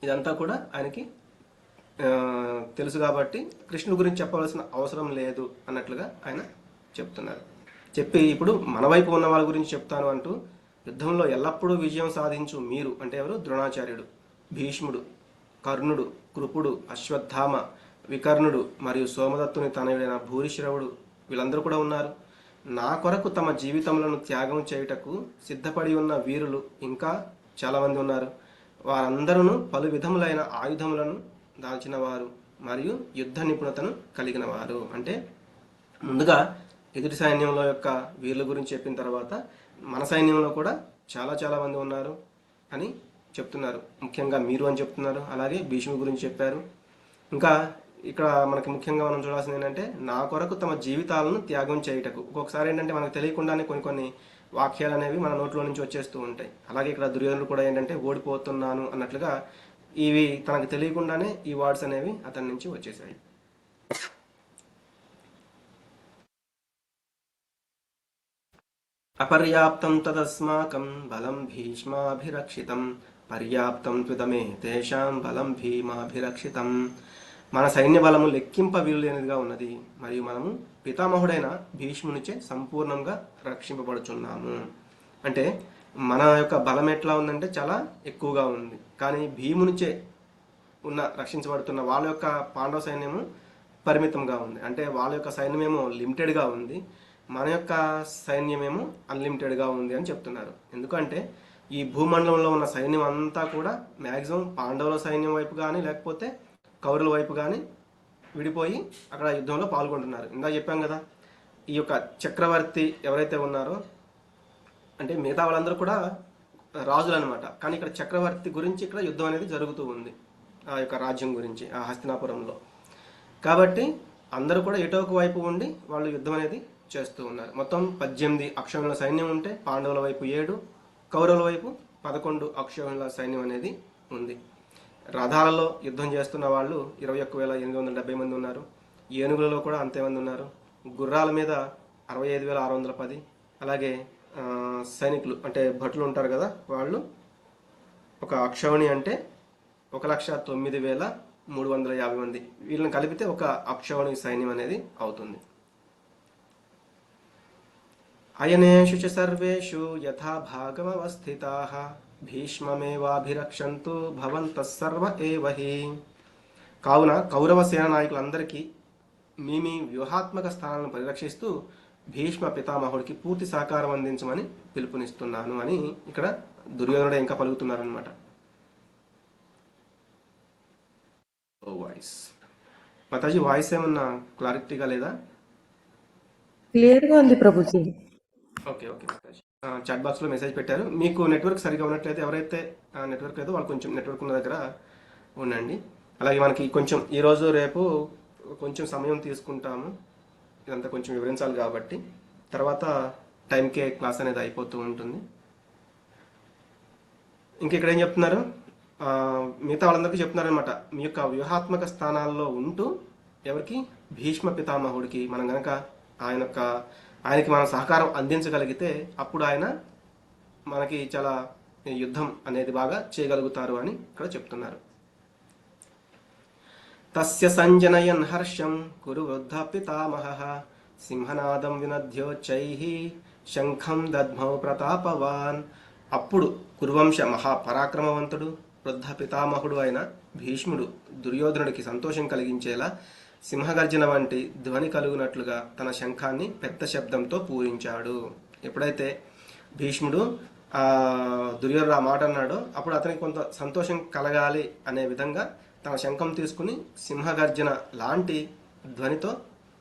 ఇదంతా కూడా ఆయనకి తెలుసు కాబట్టి కృష్ణుడి గురించి చెప్పవలసిన అవసరం లేదు అన్నట్లుగా ఆయన చెప్తున్నారు. చెప్పి ఇప్పుడు మన వైపు ఉన్న వాళ్ళ గురించి చెప్తాను అంటూ, యుద్ధంలో ఎల్లప్పుడూ విజయం సాధించు మీరు అంటే ఎవరు? ద్రోణాచార్యుడు, భీష్ముడు, కర్ణుడు, కృపుడు, అశ్వత్థామ, వికర్ణుడు మరియు సోమదత్తుని తనయుడైన భూరిశ్రవుడు వీళ్ళందరూ కూడా ఉన్నారు. నా కొరకు తమ జీవితములను త్యాగం చేయుటకు సిద్ధపడి ఉన్న వీరులు ఇంకా చాలామంది ఉన్నారు. వారందరూ పలు విధములైన ఆయుధములను దాల్చిన వారు మరియు యుద్ధ నిపుణతను కలిగిన వారు. అంటే ముందుగా ఎదుటి సైన్యంలో యొక్క వీరుల గురించి చెప్పిన తర్వాత మన సైన్యంలో కూడా చాలా చాలా మంది ఉన్నారు అని చెప్తున్నారు. ముఖ్యంగా మీరు అని చెప్తున్నారు, అలాగే భీష్ముడి గురించి చెప్పారు. ఇంకా ఇక్కడ మనకి ముఖ్యంగా మనం చూడాల్సింది ఏంటంటే, నా కొరకు తమ జీవితాలను త్యాగం చేయుటకు. ఒక్కొక్కసారి ఏంటంటే మనకు తెలియకుండానే కొన్ని వాక్యాలు అనేవి మన నోట్లో నుంచి వచ్చేస్తూ ఉంటాయి. అలాగే ఇక్కడ దుర్యోధనుడు కూడా ఏంటంటే ఓడిపోతున్నాను అన్నట్లుగా ఇవి తనకు తెలియకుండానే ఈ వర్డ్స్ అనేవి అతని నుంచి వచ్చేసాయి. అపర్యాప్తం తదస్మాకం బలం భీష్మాభిరక్షితం పర్యాప్తం త్విదమే తేషాం బలం భీమాభిరక్షితం. మన సైన్య బలము లెక్కింప వీలులేనిదిగా ఉన్నది మరియు మనము పితామహుడైన భీష్మునిచే సంపూర్ణంగా రక్షింపబడుచున్నాము. అంటే మన యొక్క బలం ఎట్లా ఉందంటే చాలా ఎక్కువగా ఉంది, కానీ భీమునిచే రక్షించబడుతున్న వాళ్ళ యొక్క పాండవ సైన్యము పరిమితంగా ఉంది. అంటే వాళ్ళ యొక్క సైన్యమేమో లిమిటెడ్గా ఉంది, మన యొక్క సైన్యమేమో అన్లిమిటెడ్గా ఉంది అని చెప్తున్నారు. ఎందుకంటే ఈ భూమండలంలో ఉన్న సైన్యం అంతా కూడా మ్యాక్సిమం పాండవుల సైన్యం వైపు కానీ లేకపోతే కౌరవుల వైపు కానీ విడిపోయి అక్కడ యుద్ధంలో పాల్గొంటున్నారు. ఇందాక చెప్పాం కదా, ఈ యొక్క చక్రవర్తి ఎవరైతే ఉన్నారో అంటే మిగతా వాళ్ళందరూ కూడా రాజులు అనమాట, కానీ ఇక్కడ చక్రవర్తి గురించి ఇక్కడ యుద్ధం అనేది జరుగుతూ ఉంది, ఆ యొక్క రాజ్యం గురించి ఆ హస్తినాపురంలో. కాబట్టి అందరూ కూడా ఎటో ఒక వైపు ఉండి వాళ్ళు యుద్ధం అనేది చేస్తూ ఉన్నారు. మొత్తం 18 అక్షౌహిణుల సైన్యం ఉంటే పాండవుల వైపు 7, కౌరవుల వైపు 11 అక్షౌహిణుల సైన్యం అనేది ఉంది. రథాలలో యుద్ధం చేస్తున్న వాళ్ళు 21,870 మంది ఉన్నారు. ఏనుగులలో కూడా అంతేమంది ఉన్నారు. గుర్రాల మీద 65,610. అలాగే సైనికులు అంటే భటులు ఉంటారు కదా, వాళ్ళు ఒక అక్షౌహిణి అంటే 1,09,350 మంది. వీళ్ళని కలిపితే ఒక అక్షౌహిణి సైన్యం అనేది అవుతుంది. అయనేషు చ సర్వేషు యథా భాగమవస్థితాః భీష్మమేవాభిరక్షంతు భవంతః సర్వ ఏవ హి. కావున కౌరవ సేన నాయకులందరికీ మీ వ్యూహాత్మక స్థానాలను పరిరక్షిస్తూ భీష్మ పితామహుడికి పూర్తి సహకారం అందించమని పిలుపునిస్తున్నాను అని ఇక్కడ దుర్యోధనుడు ఇంకా పలుకుతున్నారనమాట. ఓ వాయిస్ మాతాజీ, వాయిస్ ఏమన్నా క్లారిటీగా లేదా? క్లియర్గా ఉంది Prabhuji. Okay okay Mataji. Chat బాక్స్లో మెసేజ్ పెట్టారు. మీకు నెట్వర్క్ సరిగా ఉన్నట్లయితే, ఎవరైతే నెట్వర్క్ లేదో వాళ్ళు కొంచెం నెట్వర్క్ ఉన్న దగ్గర ఉండండి. అలాగే మనకి కొంచెం ఈరోజు రేపు కొంచెం సమయం తీసుకుంటాము, ఇదంతా కొంచెం వివరించాలి కాబట్టి. తర్వాత టైంకే క్లాస్ అనేది అయిపోతూ ఉంటుంది. ఇంక ఇక్కడ ఏం చెప్తున్నారు, మిగతా వాళ్ళందరికీ చెప్తున్నారనమాట, మీ యొక్క వ్యూహాత్మక స్థానాల్లో ఉంటూ ఎవరికి, భీష్మ పితామహుడికి మనం గనక ఆయనకి మనం సహకారం అందించగలిగితే అప్పుడు ఆయన మనకి చాలా యుద్ధం అనేది బాగా చేయగలుగుతారు అని ఇక్కడ చెప్తున్నారు. తస్య సంజనయన్ హర్షం కురు వృద్ధ పితామహః సింహనాదం వినద్యోచ్చైః శంఖం దద్మౌ ప్రతాపవాన్. అప్పుడు కురువంశ మహాపరాక్రమవంతుడు వృద్ధ పితామహుడు అయిన భీష్ముడు దుర్యోధనుడికి సంతోషం కలిగించేలా సింహగర్జన వంటి ధ్వని కలుగునట్లుగా తన శంఖాన్ని పెద్ద శబ్దంతో పూరించాడు. ఎప్పుడైతే భీష్ముడు దుర్యోధనుడు ఆ మాట అన్నాడో అప్పుడు అతనికి కొంత సంతోషం కలగాలి అనే విధంగా తన శంఖం తీసుకుని సింహగర్జన లాంటి ధ్వనితో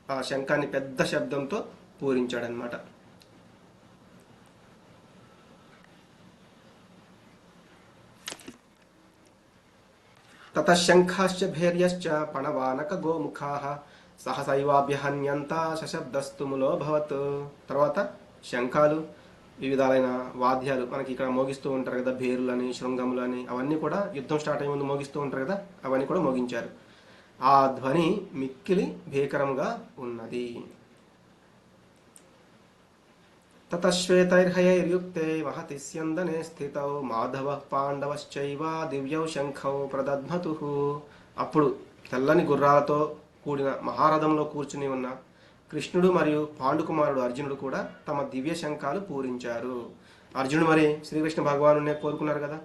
ఆ శంఖాన్ని పెద్ద శబ్దంతో పూరించాడనమాట. తతశంఖాశ్చ భైర్యశ్చ పణవానక గోముఖాః సహసైవాభ్యహన్యంత సశబ్దస్తుములో భవత్. తర్వాత శంఖాలు, వివిధాలైన వాద్యాలు మనకి ఇక్కడ మోగిస్తూ ఉంటారు కదా, భేరులని, శృంగములని, అవన్నీ కూడా యుద్ధం స్టార్ట్ అయ్యే ముందు మోగిస్తూ ఉంటారు కదా, అవన్నీ కూడా మోగించారు. ఆ ధ్వని మిక్కిలి భీకరంగా ఉన్నది. తతశ్వేతైర్హయైర్యుక్తే మహతి స్యందనే స్థితౌ మాధవ పాండవశ్చైవ దివ్యౌ శంఖౌ ప్రదధ్మతుః. అప్పుడు తెల్లని గుర్రాలతో కూడిన మహారథంలో కూర్చుని ఉన్న కృష్ణుడు మరియు పాండుకుమారుడు అర్జునుడు కూడా తమ దివ్య శంఖాలు పూరించారు. అర్జునుడు మరి శ్రీకృష్ణ భగవానునే కోరుకున్నారు కదా,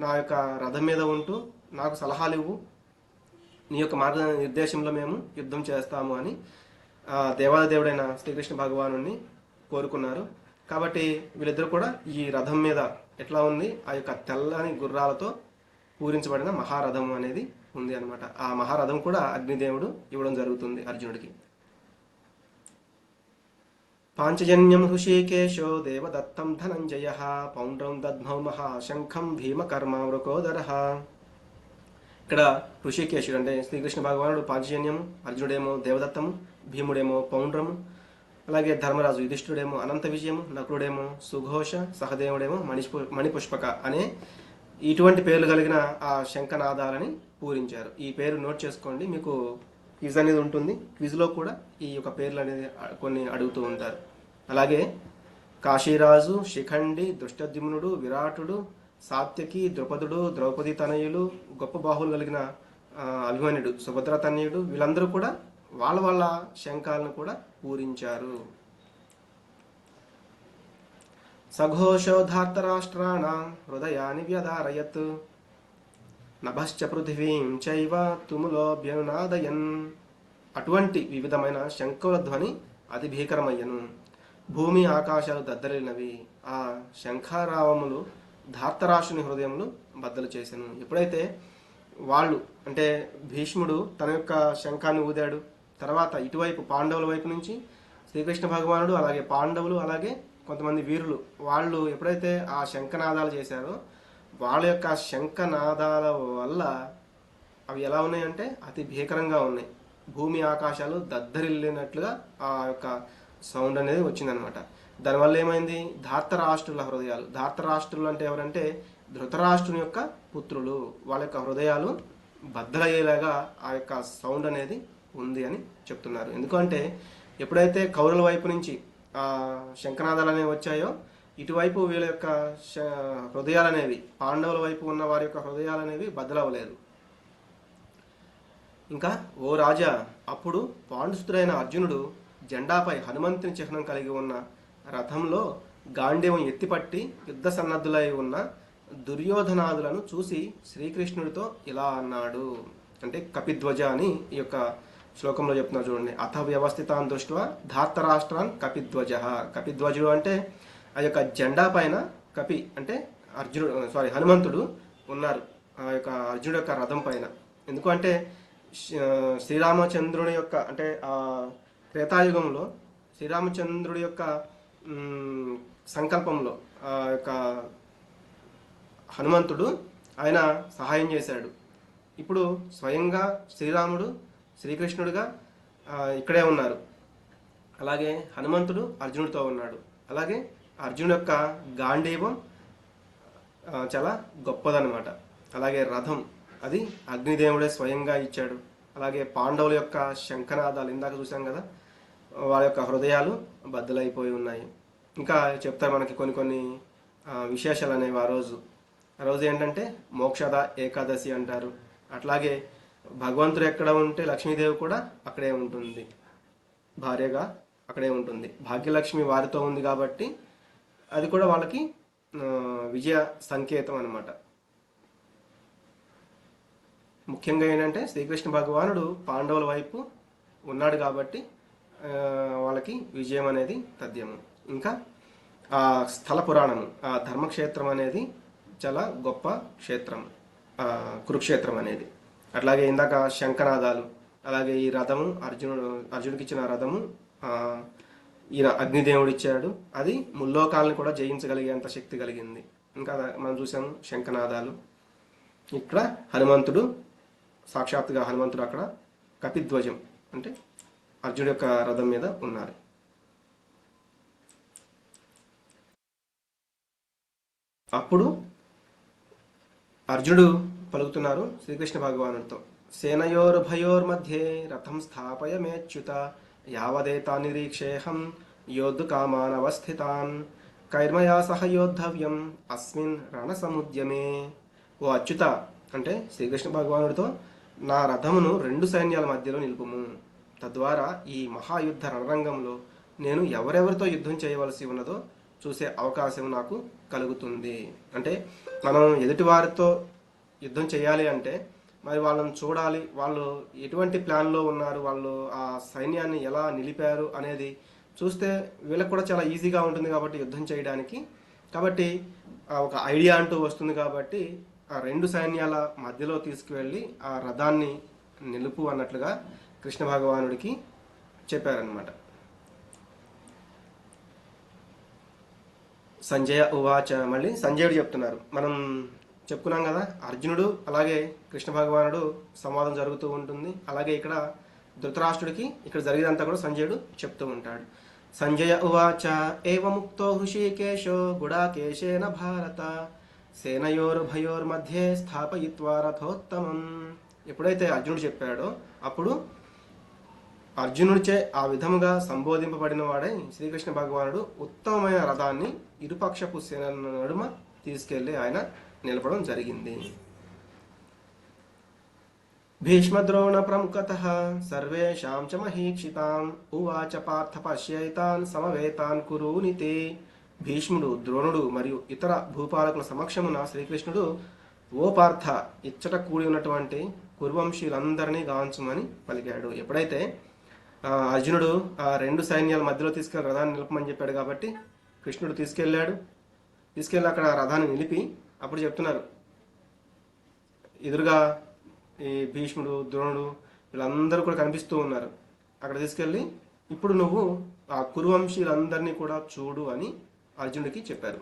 నా యొక్క రథం మీద ఉంటూ నాకు సలహాలు ఇవ్వు, నీ యొక్క మార్గ నిర్దేశంలో మేము యుద్ధం చేస్తాము అని దేవాదేవుడైన శ్రీకృష్ణ భగవాను కోరుకున్నారు. కాబట్టి వీళ్ళిద్దరూ కూడా ఈ రథం మీద ఎట్లా ఉంది, ఆ యొక్క తెల్లని గుర్రాలతో పూరించబడిన మహారథం అనేది ఉంది అనమాట. ఆ మహారథం కూడా అగ్నిదేవుడు ఇవ్వడం జరుగుతుంది అర్జునుడికి. పాంచజన్యం హృషీకేశో దేవదత్తం ధనంజయ పౌండ్రం దద్మౌ మహాశంఖం భీమకర్మ వృకోదర. ఇక్కడ హృషికేశుడు అంటే శ్రీకృష్ణ భగవానుడు పాంచజన్యము, అర్జునుడేమో దేవదత్తము, భీముడేమో పౌండ్రము, అలాగే ధర్మరాజు యుధిష్ఠుడేమో అనంత విజయము, నకులుడేమో సుఘోష, సహదేవుడేమో మణిపుష్పక అనే ఇటువంటి పేర్లు కలిగిన ఆ శంఖనాదాలని పూరించారు. ఈ పేరు నోట్ చేసుకోండి, మీకు క్విజ్ అనేది ఉంటుంది. క్విజ్లో కూడా ఈ యొక్క పేర్లు అనేది కొన్ని అడుగుతూ ఉంటారు. అలాగే కాశీరాజు, శిఖండి, దృష్టద్యుమ్నుడు, విరాటుడు, సాత్యకి, ద్రౌపదుడు, ద్రౌపది తనయులు, గొప్ప బాహువులు కలిగిన అభిమన్యుడు, సుభద్ర తనయుడు, వీళ్ళందరూ కూడా వాళ్ళ శంఖాలను కూడా పూరించారు. సఘోషోధార్తరాష్ట్రాణం హృదయాని వ్యధారయత్ నభశ్చ పృథివీం చైవ తుములోభ్యనునాదయన్. అటువంటి వివిధమైన శంఖుల ధ్వని అతి భీకరమయ్యను, భూమి ఆకాశాలు దద్దరిల్లినవి. ఆ శంఖారావములు ధార్తరాష్ట్రుని హృదయములు బద్దలు చేశాను. ఎప్పుడైతే వాళ్ళు అంటే భీష్ముడు తన యొక్క శంఖాన్ని ఊదాడు, తర్వాత ఇటువైపు పాండవుల వైపు నుంచి శ్రీకృష్ణ భగవానుడు, అలాగే పాండవులు, అలాగే కొంతమంది వీరులు, వాళ్ళు ఎప్పుడైతే ఆ శంఖనాదాలు చేశారో వాళ్ళ యొక్క శంఖనాదాల వల్ల అవి ఎలా ఉన్నాయంటే అతి భీకరంగా ఉన్నాయి. భూమి ఆకాశాలు దద్దరిల్లినట్లుగా ఆ యొక్క సౌండ్ అనేది వచ్చిందనమాట. దానివల్ల ఏమైంది, ధార్తరాష్ట్రుల హృదయాలు, ధార్తరాష్ట్రులు అంటే ఎవరంటే ధృతరాష్ట్రుని యొక్క పుత్రులు, వాళ్ళ యొక్క హృదయాలు బద్దలయ్యేలాగా ఆ యొక్క సౌండ్ అనేది ఉంది అని చెప్తున్నారు. ఎందుకంటే ఎప్పుడైతే కౌరవుల వైపు నుంచి శంఖనాదాలు అనేవి వచ్చాయో ఇటువైపు వీళ్ళ యొక్క హృదయాలు అనేవి, పాండవుల వైపు ఉన్న వారి యొక్క హృదయాలు అనేవి బద్దలవ్వలేదు. ఇంకా ఓ రాజా, అప్పుడు పాండుసుతుడైన అర్జునుడు జెండాపై హనుమంతుని చిహ్నం కలిగి ఉన్న రథంలో గాంధీవం ఎత్తిపట్టి యుద్ధ సన్నద్ధులై ఉన్న దుర్యోధనాదులను చూసి శ్రీకృష్ణుడితో ఇలా అన్నాడు. అంటే కపిధ్వజ అని ఈ యొక్క శ్లోకంలో చెప్తున్నారు చూడండి, అథ వ్యవస్థితాన్ దృష్ట్యా ధార్తరాష్ట్రాన్ కపిధ్వజ. కపిధ్వజుడు అంటే ఆ యొక్క జెండా పైన కపి అంటే హనుమంతుడు ఉన్నారు ఆ యొక్క అర్జునుడు యొక్క రథం పైన. ఎందుకంటే శ్రీరామచంద్రుని యొక్క అంటే ఆ త్రేతాయుగంలో శ్రీరామచంద్రుడి యొక్క సంకల్పంలో ఆ యొక్క హనుమంతుడు ఆయన సహాయం చేశాడు. ఇప్పుడు స్వయంగా శ్రీరాముడు శ్రీకృష్ణుడిగా ఇక్కడే ఉన్నారు. అలాగే హనుమంతుడు అర్జునుడితో ఉన్నాడు. అలాగే అర్జునుడు యొక్క గాంధీవం చాలా గొప్పదనమాట. అలాగే రథం అది అగ్నిదేవుడే స్వయంగా ఇచ్చాడు. అలాగే పాండవుల యొక్క శంఖనాదాలు ఇందాక చూసాం కదా, వాళ్ళ యొక్క హృదయాలు బద్దలైపోయి ఉన్నాయి. ఇంకా చెప్తారు మనకి కొన్ని విశేషాలు అనేవి ఆ రోజు ఏంటంటే మోక్షద ఏకాదశి అంటారు. అట్లాగే భగవంతుడు ఎక్కడ ఉంటే లక్ష్మీదేవి కూడా అక్కడే ఉంటుంది, భార్యగా అక్కడే ఉంటుంది. భాగ్యలక్ష్మి వారితో ఉంది కాబట్టి అది కూడా వాళ్ళకి విజయ సంకేతం అన్నమాట. ముఖ్యంగా ఏంటంటే శ్రీకృష్ణ భగవానుడు పాండవుల వైపు ఉన్నాడు కాబట్టి వాళ్ళకి విజయం అనేది తథ్యము. ఇంకా ఆ స్థల పురాణము, ఆ ధర్మక్షేత్రం అనేది చాలా గొప్ప క్షేత్రం, కురుక్షేత్రం అనేది. అట్లాగే ఇందాక శంఖనాదాలు, అలాగే ఈ రథము అర్జునుడికి ఇచ్చిన రథము ఈయన అగ్నిదేవుడు ఇచ్చాడు. అది ముల్లోకాలను కూడా జయించగలిగేంత శక్తి కలిగింది. ఇంకా మనం చూసాము శంఖనాదాలు. ఇక్కడ హనుమంతుడు సాక్షాత్తుగా హనుమంతుడు అక్కడ కపిధ్వజం అంటే అర్జునుడి యొక్క రథం మీద ఉన్నారు. అప్పుడు అర్జునుడు పలుకుతున్నారు శ్రీకృష్ణ భగవానుడితో, సేనయోర్భయోర్మధ్యే రథం స్థాపయమేచ్యుత యావదేతా నిరీక్షేహం యోద్ధు కామానవస్థితాన్ కైర్మయా సహ యోద్ధవ్యం అస్మిన్ రణసముద్యమే. ఓ అచ్యుత అంటే శ్రీకృష్ణ భగవానుడితో, నా రథమును 2 సైన్యాల మధ్యలో నిలుపుము. తద్వారా ఈ మహాయుద్ధ రణరంగంలో నేను ఎవరెవరితో యుద్ధం చేయవలసి ఉన్నదో చూసే అవకాశం నాకు కలుగుతుంది. అంటే మనం ఎదుటి వారితో యుద్ధం చేయాలి అంటే మరి వాళ్ళని చూడాలి, వాళ్ళు ఎటువంటి ప్లాన్లో ఉన్నారు, వాళ్ళు ఆ సైన్యాన్ని ఎలా నిలిపారు అనేది చూస్తే వీళ్ళకి కూడా చాలా ఈజీగా ఉంటుంది కాబట్టి యుద్ధం చేయడానికి. కాబట్టి ఒక ఐడియా అంటూ వస్తుంది. కాబట్టి ఆ 2 సైన్యాల మధ్యలో తీసుకువెళ్ళి ఆ రథాన్ని నిలుపు అన్నట్లుగా కృష్ణ భగవానుడికి చెప్పారనమాట. సంజయ ఉవాచ, మళ్ళీ సంజయుడు చెప్తున్నారు. మనం చెప్పుకున్నాం కదా, అర్జునుడు అలాగే కృష్ణ భగవానుడు సంవాదం జరుగుతూ ఉంటుంది. అలాగే ఇక్కడ ధృతరాష్ట్రుడికి ఇక్కడ జరిగేదంతా కూడా సంజయుడు చెప్తూ ఉంటాడు. సంజయ ఉవాచ ఏవముక్తో హృషీకేశో గుడాకేశేన భారత సేనయోర్భయోర్మధ్యే స్థాపయిత్వా రథోత్తమం. ఎప్పుడైతే అర్జునుడు చెప్పాడో అప్పుడు అర్జునుడిచే ఆ విధముగా సంబోధింపబడిన వాడై శ్రీకృష్ణ భగవానుడు ఉత్తమమైన రథాన్ని ఇరుపక్షపు సేనల నడుమ తీసుకెళ్లి ఆయన నిలపడం జరిగింది. భీష్మద్రోణ ప్రముఖతః సర్వేషాం చ మహీక్షితాం ఉవాచ పార్థ పశ్యైతాన్ సమవేతాన్ కురూనితే. భీష్ముడు, ద్రోణుడు మరియు ఇతర భూపాలకుల సమక్షమున శ్రీకృష్ణుడు, ఓ పార్థ, ఇచ్చట కూడి ఉన్నటువంటి కురువంశీయులందరినీ గాంచుమని పలికాడు. ఎప్పుడైతే అర్జునుడు ఆ 2 సైన్యాల మధ్యలో తీసుకెళ్లి రథాన్ని నిలపమని చెప్పాడు కాబట్టి కృష్ణుడు తీసుకెళ్ళి అక్కడ రథాన్ని నిలిపి అప్పుడు చెప్తున్నారు, ఎదురుగా ఈ భీష్ముడు, ద్రోణుడు వీళ్ళందరూ కూడా కనిపిస్తూ ఉన్నారు. అక్కడ తీసుకెళ్ళి ఇప్పుడు నువ్వు ఆ కురువంశీయులందరినీ కూడా చూడు అని అర్జునుడికి చెప్పారు.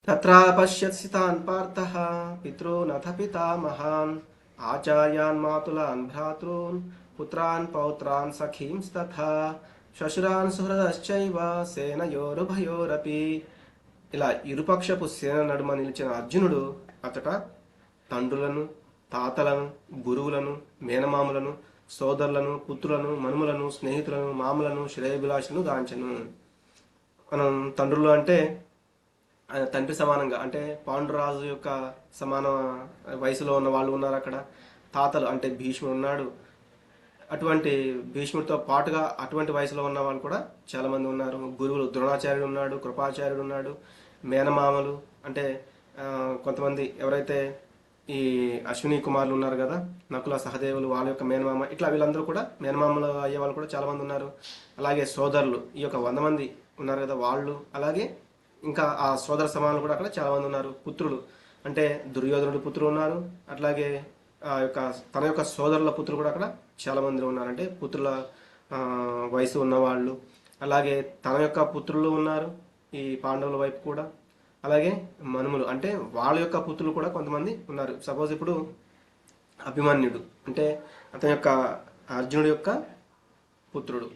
తత్రా పశ్యత్సితాన్ పార్థః పితॄనథ పితామహాన్ ఆచార్యాన్ మాతులాన్ భ్రాతॄన్ పుత్రాన్ పౌత్రాన్ సఖీంస్తథా శశురాన్ సుహృదశ్చైవ సేనయోరుభయోరపి. ఇలా ఇరుపక్షపు సేన నడుమ నిలిచిన అర్జునుడు అతట తండ్రులను, తాతలను, గురువులను, మేనమాములను, సోదరులను, పుత్రులను, మనుములను, స్నేహితులను, మామలను, శ్రేయభిలాషులను గాంచెను. మనం తండ్రులు అంటే ఆయన తండ్రి సమానంగా, అంటే పాండురాజు యొక్క సమాన వయసులో ఉన్న వాళ్ళు ఉన్నారు అక్కడ. తాతలు అంటే భీష్ముడు ఉన్నాడు. అటువంటి భీష్ముడితో పాటుగా అటువంటి వయసులో ఉన్న వాళ్ళు కూడా చాలామంది ఉన్నారు. గురువులు ద్రోణాచార్యుడు ఉన్నాడు, కృపాచార్యుడు ఉన్నాడు. మేనమామలు అంటే కొంతమంది ఎవరైతే ఈ అశ్విని కుమారులు ఉన్నారు కదా, నకుల సహదేవులు, వాళ్ళ యొక్క మేనమామ, ఇట్లా వీళ్ళందరూ కూడా మేనమామలు అయ్యే వాళ్ళు కూడా చాలా మంది ఉన్నారు. అలాగే సోదరులు ఈ యొక్క 100 మంది ఉన్నారు కదా వాళ్ళు, అలాగే ఇంకా ఆ సోదర సమానులు కూడా అక్కడ చాలా మంది ఉన్నారు. పుత్రులు అంటే దుర్యోధనుడు పుత్రులు ఉన్నారు. అట్లాగే ఆ యొక్క తన యొక్క సోదరుల పుత్రులు కూడా అక్కడ చాలా మంది ఉన్నారు. అంటే పుత్రుల ఆ, వయసు ఉన్నవాళ్ళు, అలాగే తన యొక్క పుత్రులు ఉన్నారు ఈ పాండవుల వైపు కూడా. అలాగే మనుములు అంటే వాళ్ళ యొక్క పుత్రులు కూడా కొంతమంది ఉన్నారు. సపోజ్ ఇప్పుడు అభిమన్యుడు అంటే అతని యొక్క అర్జునుడి యొక్క పుత్రుడు.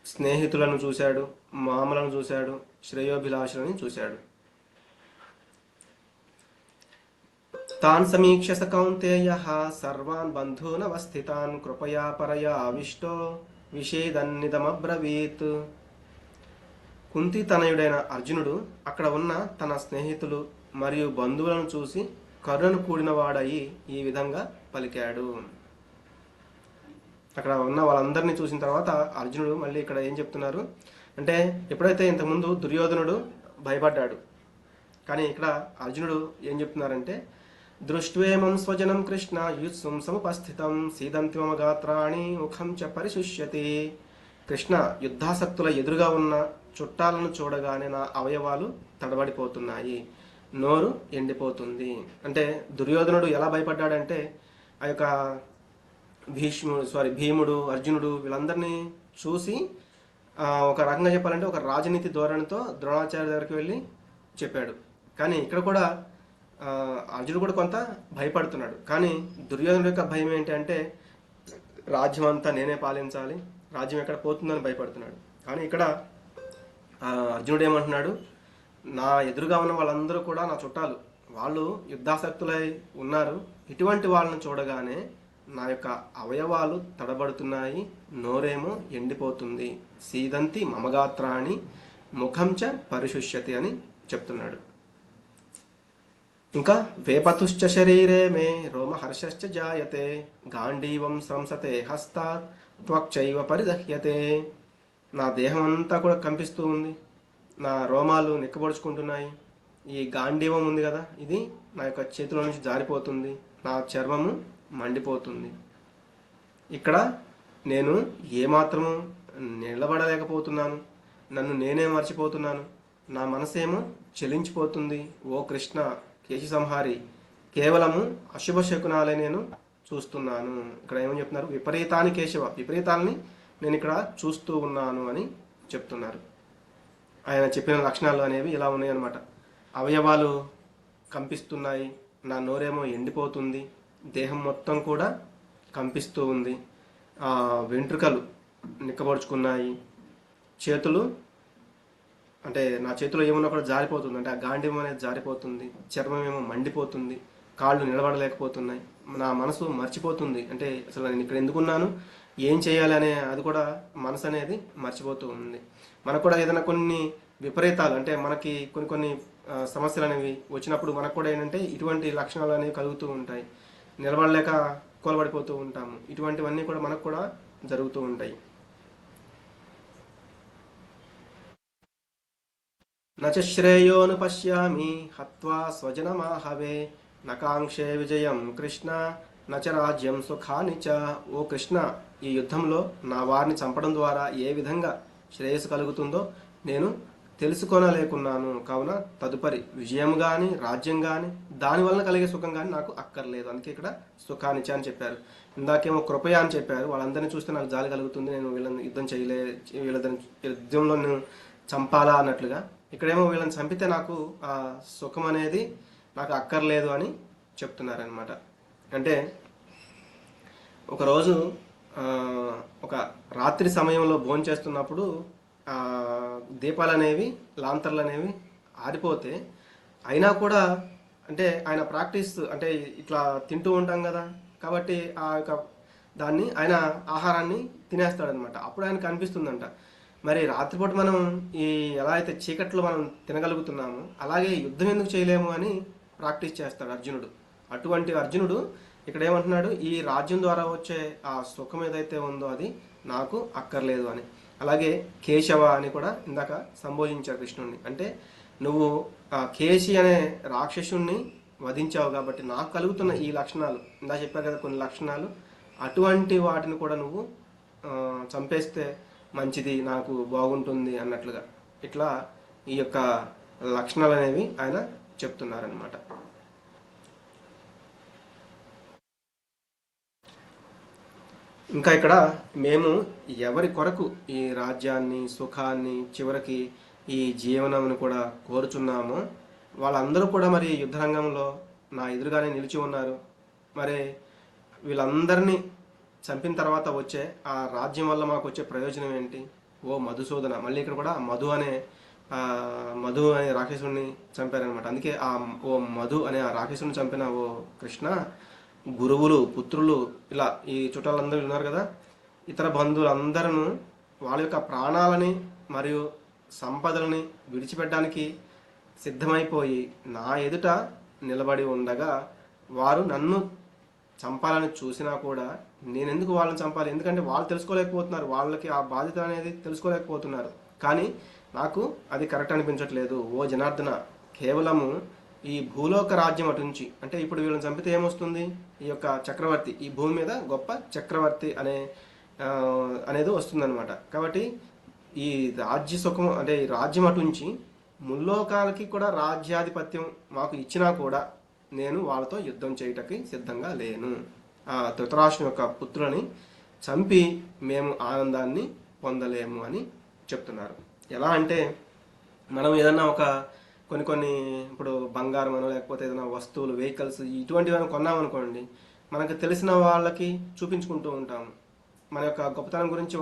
స్నేహితులను చూశాడు, మామలను చూశాడు, శ్రేయోభిలాషులని చూశాడు. తాన్ సమీక్ష స కౌంతేయః సర్వాన్ బంధూనవస్థితాన్ కృపయా పరయా ఆవిష్టో విషేదన్నిదమబ్రవీత్. కుంతి తనయుడైన అర్జునుడు అక్కడ ఉన్న తన స్నేహితులు మరియు బంధువులను చూసి కరుణను కూడిన వాడయి ఈ విధంగా పలికాడు. అక్కడ ఉన్న వాళ్ళందరినీ చూసిన తర్వాత అర్జునుడు మళ్ళీ ఇక్కడ ఏం చెప్తున్నారు అంటే, ఎప్పుడైతే ఇంతకుముందు దుర్యోధనుడు భయపడ్డాడు, కానీ ఇక్కడ అర్జునుడు ఏం చెప్తున్నారంటే, దృష్ట్వేమం స్వజనం కృష్ణ యుత్సుం సముపస్థితం సీదంతి మమ గాత్రాణి ముఖం చ పరిశుష్యతి. కృష్ణ యుద్ధాసక్తుల ఎదురుగా ఉన్న చుట్టాలను చూడగానే నా అవయవాలు తడబడిపోతున్నాయి, నోరు ఎండిపోతుంది. అంటే దుర్యోధనుడు ఎలా భయపడ్డాడంటే, ఆ యొక్క భీముడు, అర్జునుడు వీళ్ళందరినీ చూసి ఒక రకంగా చెప్పాలంటే ఒక రాజనీతి ధోరణితో ద్రోణాచార్య దగ్గరికి వెళ్ళి చెప్పాడు. కానీ ఇక్కడ కూడా అర్జునుడు కూడా కొంత భయపడుతున్నాడు. కానీ దుర్యోధనుడు యొక్క భయం ఏంటి అంటే, రాజ్యం అంతా నేనే పాలించాలి, రాజ్యం ఎక్కడ పోతుందని భయపడుతున్నాడు. కానీ ఇక్కడ అర్జునుడు ఏమంటున్నాడు, నా ఎదురుగా ఉన్న వాళ్ళందరూ కూడా నా చుట్టాలు, వాళ్ళు యుద్ధాసక్తులై ఉన్నారు. ఇటువంటి వాళ్ళని చూడగానే నా యొక్క అవయవాలు తడబడుతున్నాయి, నోరేమో ఎండిపోతుంది. సీదంతి మమగాత్రాన్ని ముఖం చ పరిశుష్యతి అని చెప్తున్నాడు. ఇంకా వేపతుశ్చ శరీరే మే రోమహర్షశ్చ జాయతే గాంధీవం స్రంసతే హస్తాత్ త్వక్చైవ పరిదహ్యతే. నా దేహం అంతా కూడా కంపిస్తూ ఉంది, నా రోమాలు నిక్కబొడుచుకుంటున్నాయి, ఈ గాంధీవం ఉంది కదా ఇది నా యొక్క చేతిలో నుంచి జారిపోతుంది, నా చర్మము మండిపోతుంది. ఇక్కడ నేను ఏమాత్రము నిలబడలేకపోతున్నాను, నన్ను నేనే మర్చిపోతున్నాను, నా మనసేమో చెలించిపోతుంది. ఓ కృష్ణ కేశి సంహారి, కేవలము అశుభ శకునాలే నేను చూస్తున్నాను. ఇక్కడ ఏమని చెప్తున్నారు, విపరీతాన్ని కేశవ, విపరీతాలని నేను ఇక్కడ చూస్తూ ఉన్నాను అని చెప్తున్నారు. ఆయన చెప్పిన లక్షణాలు అనేవి ఇలా ఉన్నాయి అన్నమాట. అవయవాలు కంపిస్తున్నాయి, నా నోరేమో ఎండిపోతుంది, దేహం మొత్తం కూడా కంపిస్తూ ఉంది, వెంట్రుకలు నిక్కబొడుచుకున్నాయి, చేతులు అంటే నా చేతిలో ఏమన్నా కూడా జారిపోతుంది, అంటే ఆ గాంధీవం అనేది జారిపోతుంది, చర్మం ఏమో మండిపోతుంది, కాళ్ళు నిలబడలేకపోతున్నాయి, నా మనసు మర్చిపోతుంది, అంటే అసలు నేను ఇక్కడ ఎందుకున్నాను, ఏం చేయాలి అనే అది కూడా మనసు అనేది మర్చిపోతూ ఉంది. మనకు కూడా ఏదైనా కొన్ని విపరీతాలు అంటే మనకి కొన్ని సమస్యలు అనేవి వచ్చినప్పుడు మనకు కూడా ఏంటంటే ఇటువంటి లక్షణాలు అనేవి కలుగుతూ ఉంటాయి, నిలబడలేక కోలబడిపోతూ ఉంటాము. ఇటువంటివన్నీ కూడా మనకు కూడా జరుగుతూ ఉంటాయి. నచ శ్రేయోను పశ్యామి హత్వా స్వజనమాహవే నకాంక్షే విజయం కృష్ణ నచ రాజ్యం సుఖాని చ. ఓ కృష్ణ, ఈ యుద్ధంలో నా వారిని చంపడం ద్వారా ఏ విధంగా శ్రేయస్సు కలుగుతుందో నేను తెలుసుకోనలేకున్నాను. కావున తదుపరి విజయం కానీ రాజ్యం కానీ దానివల్ల కలిగే సుఖం కానీ నాకు అక్కర్లేదు. అందుకే ఇక్కడ సుఖానిచ అని చెప్పారు. ఇందాకేమో కృపయ అని చెప్పారు, వాళ్ళందరినీ చూస్తే నాకు జాలి కలుగుతుంది, నేను వీళ్ళని యుద్ధంలో నేను చంపాలా అన్నట్లుగా. ఇక్కడేమో వీళ్ళని చంపితే నాకు ఆ సుఖం అనేది నాకు అక్కర్లేదు అని చెప్తున్నారనమాట. అంటే ఒకరోజు ఒక రాత్రి సమయంలో భోంచేస్తున్నప్పుడు దీపాలు అనేవి, లాంతర్లు అనేవి ఆరిపోతే అయినా కూడా అంటే ఆయన ప్రాక్టీస్ అంటే ఇట్లా తింటూ ఉంటాం కదా, కాబట్టి ఆ యొక్క దాన్ని ఆయన ఆహారాన్ని తినేస్తాడనమాట. అప్పుడు ఆయనకు అనిపిస్తుందంట, మరి రాత్రిపూట మనం ఎలా అయితే చీకట్లో మనం తినగలుగుతున్నామో అలాగే యుద్ధం ఎందుకు చేయలేము అని ప్రాక్టీస్ చేస్తాడు అర్జునుడు. అటువంటి అర్జునుడు ఇక్కడ ఏమంటున్నాడు, ఈ రాజ్యం ద్వారా వచ్చే ఆ సుఖం ఏదైతే ఉందో అది నాకు అక్కర్లేదు అని. అలాగే కేశవ అని కూడా ఇందాక సంబోధించారు కృష్ణుడిని. అంటే నువ్వు ఆ కేసి అనే రాక్షసుణ్ణి వధించావు కాబట్టి నాకు కలుగుతున్న ఈ లక్షణాలు ఇందా చెప్పా కదా కొన్ని లక్షణాలు, అటువంటి వాటిని కూడా నువ్వు చంపేస్తే మంచిది, నాకు బాగుంటుంది అన్నట్లుగా ఇట్లా ఈ యొక్క లక్షణాలు అనేవి ఆయన చెప్తున్నారనమాట. ఇంకా ఇక్కడ మేము ఎవరి కొరకు ఈ రాజ్యాన్ని, సుఖాన్ని, చివరికి ఈ జీవనమును కూడా కోరుచున్నామో వాళ్ళందరూ కూడా మరి యుద్ధరంగంలో నా ఎదురుగానే నిలిచి ఉన్నారు. మరి వీళ్ళందరినీ చంపిన తర్వాత వచ్చే ఆ రాజ్యం వల్ల మాకు వచ్చే ప్రయోజనం ఏంటి? ఓ మధుసూదన, మళ్ళీ ఇక్కడ కూడా మధు అనే రాక్షసుడిని చంపారనమాట. అందుకే ఓ మధు అనే ఆ రాక్షసుడిని చంపిన ఓ కృష్ణ, గురువులు, పుత్రులు, ఇలా ఈ చుట్టాలందరూ ఉన్నారు కదా, ఇతర బంధువులందరూ వాళ్ళ యొక్క ప్రాణాలని మరియు సంపదలని విడిచిపెట్టడానికి సిద్ధమైపోయి నా ఎదుట నిలబడి ఉండగా వారు నన్ను చంపాలని చూసినా కూడా నేనెందుకు వాళ్ళని చంపాలి? ఎందుకంటే వాళ్ళు తెలుసుకోలేకపోతున్నారు, వాళ్ళకి ఆ బాధ్యత అనేది తెలుసుకోలేకపోతున్నారు. కానీ నాకు అది కరెక్ట్ అనిపించట్లేదు. ఓ జనార్దన, కేవలము ఈ భూలోక రాజ్యం అటుంచి, అంటే ఇప్పుడు వీళ్ళని చంపితే ఏమొస్తుంది? ఈ యొక్క చక్రవర్తి, ఈ భూమి మీద గొప్ప చక్రవర్తి అనేది వస్తుందన్నమాట. కాబట్టి ఈ రాజ్య సుఖం అంటే ఈ రాజ్యం అటుంచి ముల్లోకాలకి కూడా రాజ్యాధిపత్యం మాకు ఇచ్చినా కూడా నేను వాళ్ళతో యుద్ధం చేయటకి సిద్ధంగా లేను. ఆ ధృతరాష్ట్రుని యొక్క పుత్రులని చంపి మేము ఆనందాన్ని పొందలేము అని చెప్తున్నారు. ఎలా అంటే మనం ఏదన్నా కొన్ని ఇప్పుడు బంగారం అనో లేకపోతే ఏదైనా వస్తువులు, వెహికల్స్ ఇటువంటివి కొన్నామనుకోండి, మనకు తెలిసిన వాళ్ళకి చూపించుకుంటూ ఉంటాము, మన యొక్క గొప్పతనం గురించి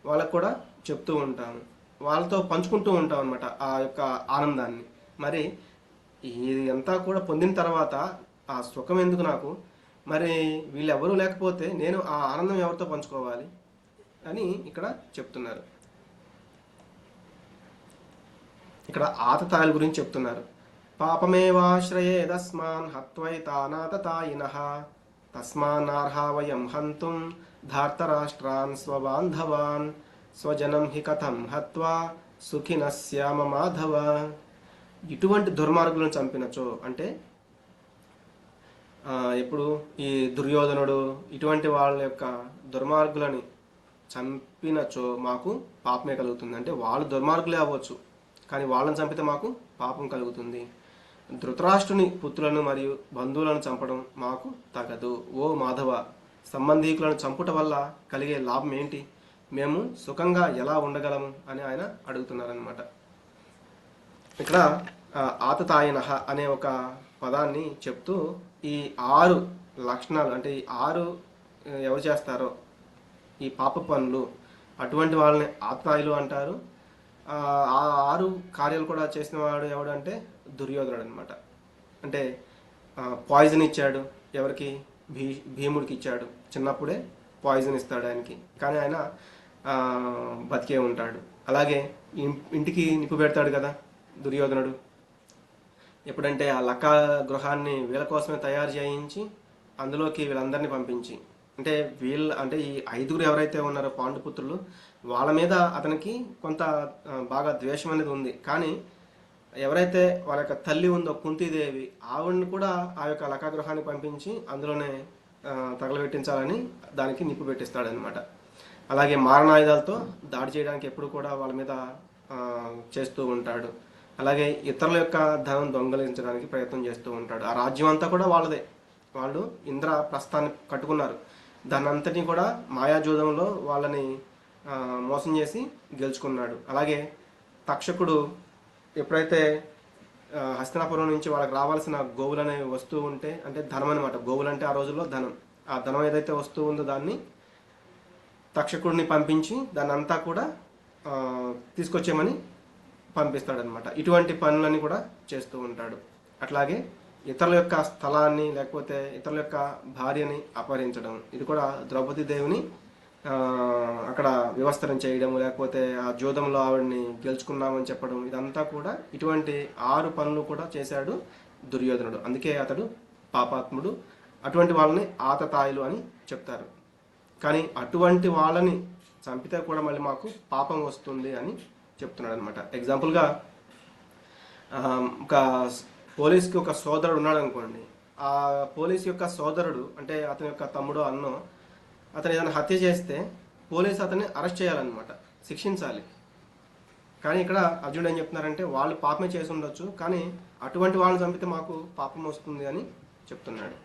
వాళ్ళకు కూడా చెప్తూ ఉంటాము, వాళ్ళతో పంచుకుంటూ ఉంటాం అనమాట ఆ యొక్క ఆనందాన్ని. మరి ఇది అంతా కూడా పొందిన తర్వాత ఆ సుఖం ఎందుకు నాకు? మరి వీళ్ళెవరూ లేకపోతే నేను ఆ ఆనందం ఎవరితో పంచుకోవాలి అని ఇక్కడ చెప్తున్నారు. ఇక్కడ ఆతతాయిల గురించి చెప్తున్నారు. పాపమేవాశ్రయేదస్మాన్ హత్వైతానాతతాయినః తస్మాన్నార్హా వయం హంతుం ధార్తరాష్ట్రాన్ స్వబాంధవాన్ స్వజనం హి కథం హత్వా సుఖినస్యామ మాధవ. ఇటువంటి దుర్మార్గులను చంపినచో, అంటే ఇప్పుడు ఈ దుర్యోధనుడు ఇటువంటి వాళ్ళ యొక్క దుర్మార్గులని చంపినచో మాకు పాపమే కలుగుతుంది. అంటే వాళ్ళు దుర్మార్గులే అవ్వచ్చు, కానీ వాళ్ళని చంపితే మాకు పాపం కలుగుతుంది. ధృతరాష్ట్రుని పుత్రులను మరియు బంధువులను చంపడం మాకు తగదు. ఓ మాధవ, సంబంధీకులను చంపుట వల్ల కలిగే లాభం ఏంటి? మేము సుఖంగా ఎలా ఉండగలము అని ఆయన అడుగుతున్నారనమాట. ఇక్కడ ఆతతాయినః అనే ఒక పదాన్ని చెప్తూ ఈ 6 లక్షణాలు, అంటే ఈ 6 ఎవరు చేస్తారో ఈ పాప పనులు, అటువంటి వాళ్ళని ఆతతాయిలు అంటారు. ఆ 6 కార్యాలు కూడా చేసిన వాడు ఎవడు అంటే దుర్యోధనుడు అనమాట. అంటే పాయిజన్ ఇచ్చాడు, ఎవరికి? భీముడికి ఇచ్చాడు. చిన్నప్పుడే పాయిజన్ ఇస్తాడు ఆయనకి, కానీ ఆయన బతికే ఉంటాడు. అలాగే ఇంటికి నిప్పు పెడతాడు కదా దుర్యోధనుడు. ఎప్పుడంటే ఆ లక్క గృహాన్ని వీళ్ళ కోసమే తయారు చేయించి అందులోకి వీళ్ళందరినీ పంపించి, అంటే ఈ 5 ఎవరైతే ఉన్నారో పాండుపుత్రులు, వాళ్ళ మీద అతనికి కొంత బాగా ద్వేషం అనేది ఉంది. కానీ ఎవరైతే వాళ్ళ యొక్క తల్లి ఉందో కుంతీదేవి, ఆవిడని కూడా ఆ యొక్క లకాగృహానికి పంపించి అందులోనే తగలబెట్టించాలని దానికి నిప్పు పెట్టిస్తాడనమాట. అలాగే మారణాయుధాలతో దాడి చేయడానికి ఎప్పుడు కూడా వాళ్ళ మీద చేస్తూ ఉంటాడు. అలాగే ఇతరుల యొక్క ధనం దొంగలించడానికి ప్రయత్నం చేస్తూ ఉంటాడు. ఆ రాజ్యం అంతా కూడా వాళ్ళదే. వాళ్ళు ఇంద్ర ప్రస్థాన్ని కట్టుకున్నారు. దాన్ని అంతటినీ కూడా మాయాజూదంలో వాళ్ళని మోసం చేసి గెలుచుకున్నాడు. అలాగే తక్షకుడు ఎప్పుడైతే హస్తినాపురం నుంచి వాళ్ళకి రావాల్సిన గోవులు అనే వస్తువు ఉంటే, అంటే ధనం అనమాట, గోవులు అంటే ఆ రోజుల్లో ధనం, ఆ ధనం ఏదైతే వస్తువు ఉందో దాన్ని తక్షకుడిని పంపించి దాన్ని అంతా కూడా తీసుకొచ్చేయమని పంపిస్తాడనమాట. ఇటువంటి పనులన్నీ కూడా చేస్తూ ఉంటాడు. అట్లాగే ఇతరుల యొక్క స్థలాన్ని లేకపోతే ఇతరుల యొక్క భార్యని అపహరించడం, ఇది కూడా ద్రౌపది దేవిని అక్కడ వివస్త్రం చేయడం, లేకపోతే ఆ జూదంలో ఆవిడని గెలుచుకున్నామని చెప్పడం, ఇదంతా కూడా ఇటువంటి 6 పనులు కూడా చేశాడు దుర్యోధనుడు. అందుకే అతడు పాపాత్ముడు. అటువంటి వాళ్ళని ఆతతాయిలు అని చెప్తారు. కానీ అటువంటి వాళ్ళని చంపితే కూడా మళ్ళీ మాకు పాపం వస్తుంది అని చెప్తున్నాడు అనమాట. ఎగ్జాంపుల్గా ఒక పోలీస్కి ఒక సోదరుడు ఉన్నాడు అనుకోండి. ఆ పోలీస్ యొక్క సోదరుడు అంటే అతని యొక్క తమ్ముడో అన్నో అతను ఏదైనా హత్య చేస్తే పోలీసు అతన్ని అరెస్ట్ చేయాలన్నమాట, శిక్షించాలి. కానీ ఇక్కడ అర్జునుడు ఏం చెప్తున్నారంటే వాళ్ళు పాపమే చేసి ఉండొచ్చు, కానీ అటువంటి వాళ్ళని చంపితే మాకు పాపం వస్తుంది అని చెప్తున్నాడు.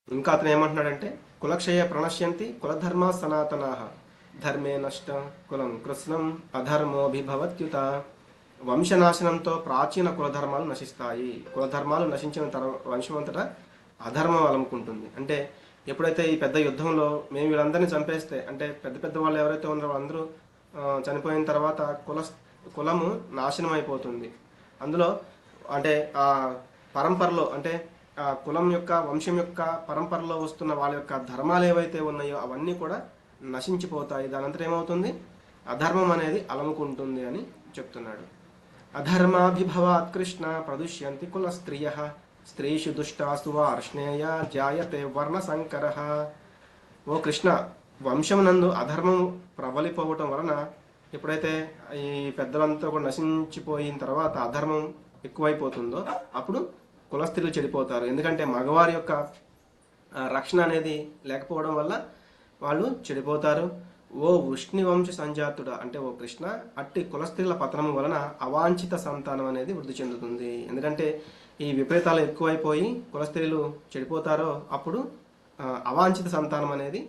ఇంకా అతను ఏమంటున్నాడంటే కులక్షయ ప్రణశ్యంతి కులధర్మ సనాతనా ధర్మే నష్ట కులం కృష్ణం అధర్మోభిభవత్యుత. వంశనాశనంతో ప్రాచీన కులధర్మాలు నశిస్తాయి. కులధర్మాలు నశించిన వంశం అంతటా అధర్మం అలముకుంటుంది. అంటే ఎప్పుడైతే ఈ పెద్ద యుద్ధంలో మేము వీళ్ళందరినీ చంపేస్తే, అంటే పెద్ద పెద్ద వాళ్ళు ఎవరైతే ఉన్నారో వాళ్ళందరూ చనిపోయిన తర్వాత కులము నాశనం అయిపోతుంది. అందులో అంటే ఆ పరంపరలో అంటే ఆ కులం యొక్క వంశం యొక్క పరంపరలో వస్తున్న వాళ్ళ యొక్క ధర్మాలు ఏవైతే ఉన్నాయో అవన్నీ కూడా నశించిపోతాయి. దానంతరం ఏమవుతుంది, అధర్మం అనేది అలముకుంటుంది అని చెప్తున్నాడు. అధర్మాభిభవాత్ కృష్ణ ప్రదుష్యంతి కుల స్త్రియ స్త్రీషు దుష్టాసు వార్ష్ణేయ జాయతే వర్ణ సంకర. ఓ కృష్ణ, వంశమునందు అధర్మం ప్రబలిపోవటం వలన ఎప్పుడైతే ఈ పెద్దలంతా కూడా నశించిపోయిన తర్వాత అధర్మం ఎక్కువైపోతుందో అప్పుడు కుల స్త్రీలు చెడిపోతారు. ఎందుకంటే మగవారి యొక్క రక్షణ అనేది లేకపోవడం వల్ల వాళ్ళు చెడిపోతారు. ఓ వృష్ణి వంశ సంజాతుడా, అంటే ఓ కృష్ణ, అట్టి కులస్త్రీల పతనం వలన అవాంఛిత సంతానం అనేది వృద్ధి చెందుతుంది. ఎందుకంటే ఈ విపరీతాలు ఎక్కువైపోయి కులస్త్రీలు చెడిపోతారో అప్పుడు అవాంఛిత సంతానం అనేది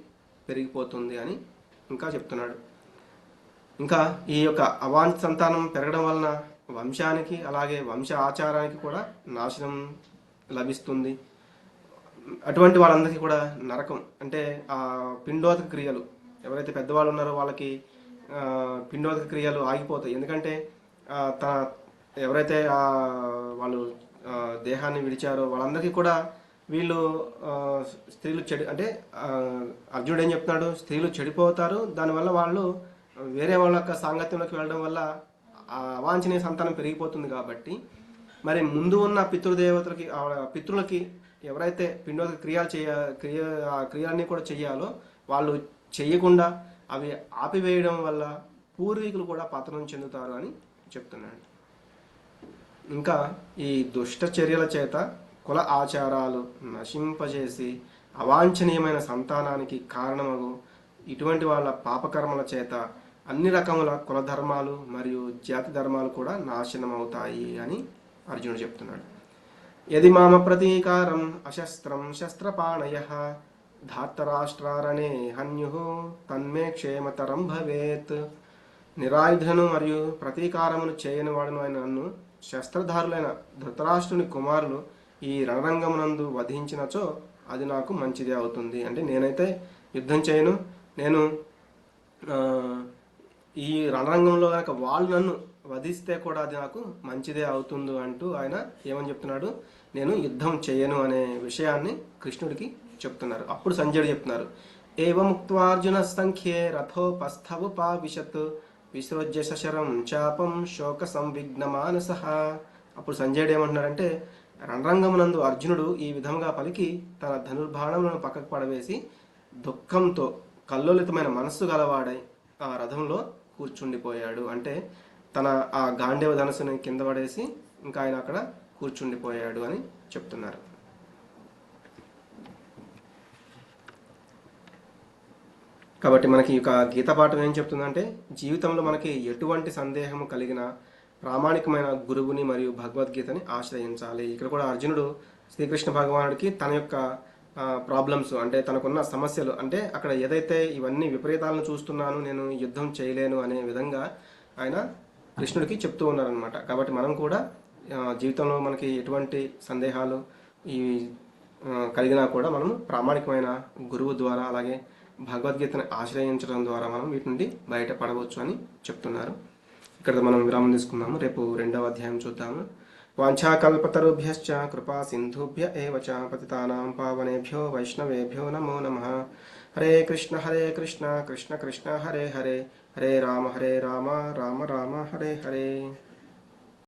పెరిగిపోతుంది అని ఇంకా చెప్తున్నాడు. ఇంకా ఈ యొక్క అవాంఛిత సంతానం పెరగడం వలన వంశానికి అలాగే వంశ ఆచారానికి కూడా నాశనం లభిస్తుంది. అటువంటి వాళ్ళందరికీ కూడా నరకం అంటే ఆ పిండోదక క్రియలు ఎవరైతే పెద్దవాళ్ళు ఉన్నారో వాళ్ళకి పిండోదక క్రియలు ఆగిపోతాయి. ఎందుకంటే తన ఎవరైతే వాళ్ళు దేహాన్ని విడిచారో వాళ్ళందరికీ కూడా వీళ్ళు స్త్రీలు అంటే అర్జునుడు ఏం చెప్తున్నాడు, స్త్రీలు చెడిపోతారు. దానివల్ల వాళ్ళు వేరే వాళ్ళ యొక్క సాంగత్యంలోకి వెళ్ళడం వల్ల అవాంఛనీయ సంతానం పెరిగిపోతుంది. కాబట్టి మరి ముందు ఉన్న పితృదేవతలకి పితృలకి ఎవరైతే పిండోదక క్రియలన్నీ కూడా చెయ్యాలో వాళ్ళు చెయ్యకుండా అవి ఆపివేయడం వల్ల పూర్వీకులు కూడా పతనం చెందుతారు అని చెప్తున్నాడు. ఇంకా ఈ దుష్ట చర్యల చేత కుల ఆచారాలు నశింపజేసి అవాంఛనీయమైన సంతానానికి కారణమగు ఇటువంటి వాళ్ళ పాపకర్మల చేత అన్ని రకముల కుల ధర్మాలు మరియు జాతి ధర్మాలు కూడా నాశనం అవుతాయి అని అర్జునుడు చెప్తున్నాడు. యది మామ ప్రతీకారం అశస్త్రం శస్త్రపాణయః ధార్తరాష్ట్రారణే హన్యు తన్మే క్షేమతరం భవేత్. నిరాయుధను మరియు ప్రతీకారమును చేయని వాడును అయిన నన్ను శస్త్రధారులైన ధృతరాష్ట్రుని కుమారులు ఈ రణరంగమునందు వధించినచో అది నాకు మంచిదే అవుతుంది. అంటే నేనైతే యుద్ధం చేయను, నేను ఈ రణరంగంలో కనుక వాళ్ళు నన్ను వధిస్తే కూడా అది నాకు మంచిదే అవుతుంది అంటూ ఆయన ఏమని చెప్తున్నాడు, నేను యుద్ధం చేయను అనే విషయాన్ని కృష్ణుడికి చెప్తున్నారు. అప్పుడు సంజయుడు చెప్తున్నారు, ఏవముక్త్వార్జున సంఖ్యే రథోపస్థవుపావిశత్ విసృజ్య శశరం చాపం శోక సంవిఘ్న మానసః. అప్పుడు సంజయుడు ఏమంటున్నారంటే, రణరంగమునందు అర్జునుడు ఈ విధంగా పలికి తన ధనుర్బాణములను పక్కకు పడవేసి దుఃఖంతో కల్లోలితమైన మనస్సు గలవాడై ఆ రథంలో కూర్చుండిపోయాడు. అంటే తన ఆ గాంధీవ ధనుసుని కింద పడేసి ఇంకా ఆయన అక్కడ కూర్చుండిపోయాడు అని చెప్తున్నారు. కాబట్టి మనకి ఒక గీత పాఠం ఏం చెప్తుందంటే, జీవితంలో మనకి ఎటువంటి సందేహము కలిగిన ప్రామాణికమైన గురువుని మరియు భగవద్గీతని ఆశ్రయించాలి. ఇక్కడ కూడా అర్జునుడు శ్రీకృష్ణ భగవానుడికి తన యొక్క ప్రాబ్లమ్స్ అంటే తనకున్న సమస్యలు అంటే అక్కడ ఏదైతే ఇవన్నీ విపరీతాలను చూస్తున్నాను, నేను యుద్ధం చేయలేను అనే విధంగా ఆయన కృష్ణుడికి చెప్తూ ఉన్నారనమాట. కాబట్టి మనం కూడా జీవితంలో మనకి ఎటువంటి సందేహాలు ఈ కలిగినా కూడా మనం ప్రామాణికమైన గురువు ద్వారా అలాగే భగవద్గీతను ఆశ్రయించడం ద్వారా మనం వీటి నుండి బయటపడవచ్చు అని చెప్తున్నారు. ఇక్కడ మనం విరామం తీసుకుందాము. రేపు 2వ అధ్యాయం చూద్దాము. వాంఛాకల్పతరుభ్యశ్చ కృపా సింధుభ్య ఏవ చ పతితానాం పావనేభ్యో వైష్ణవేభ్యో నమో నమః. హరే కృష్ణ కృష్ణ కృష్ణ హరే హరే, హరే రామ రామ రామ హరే హరే.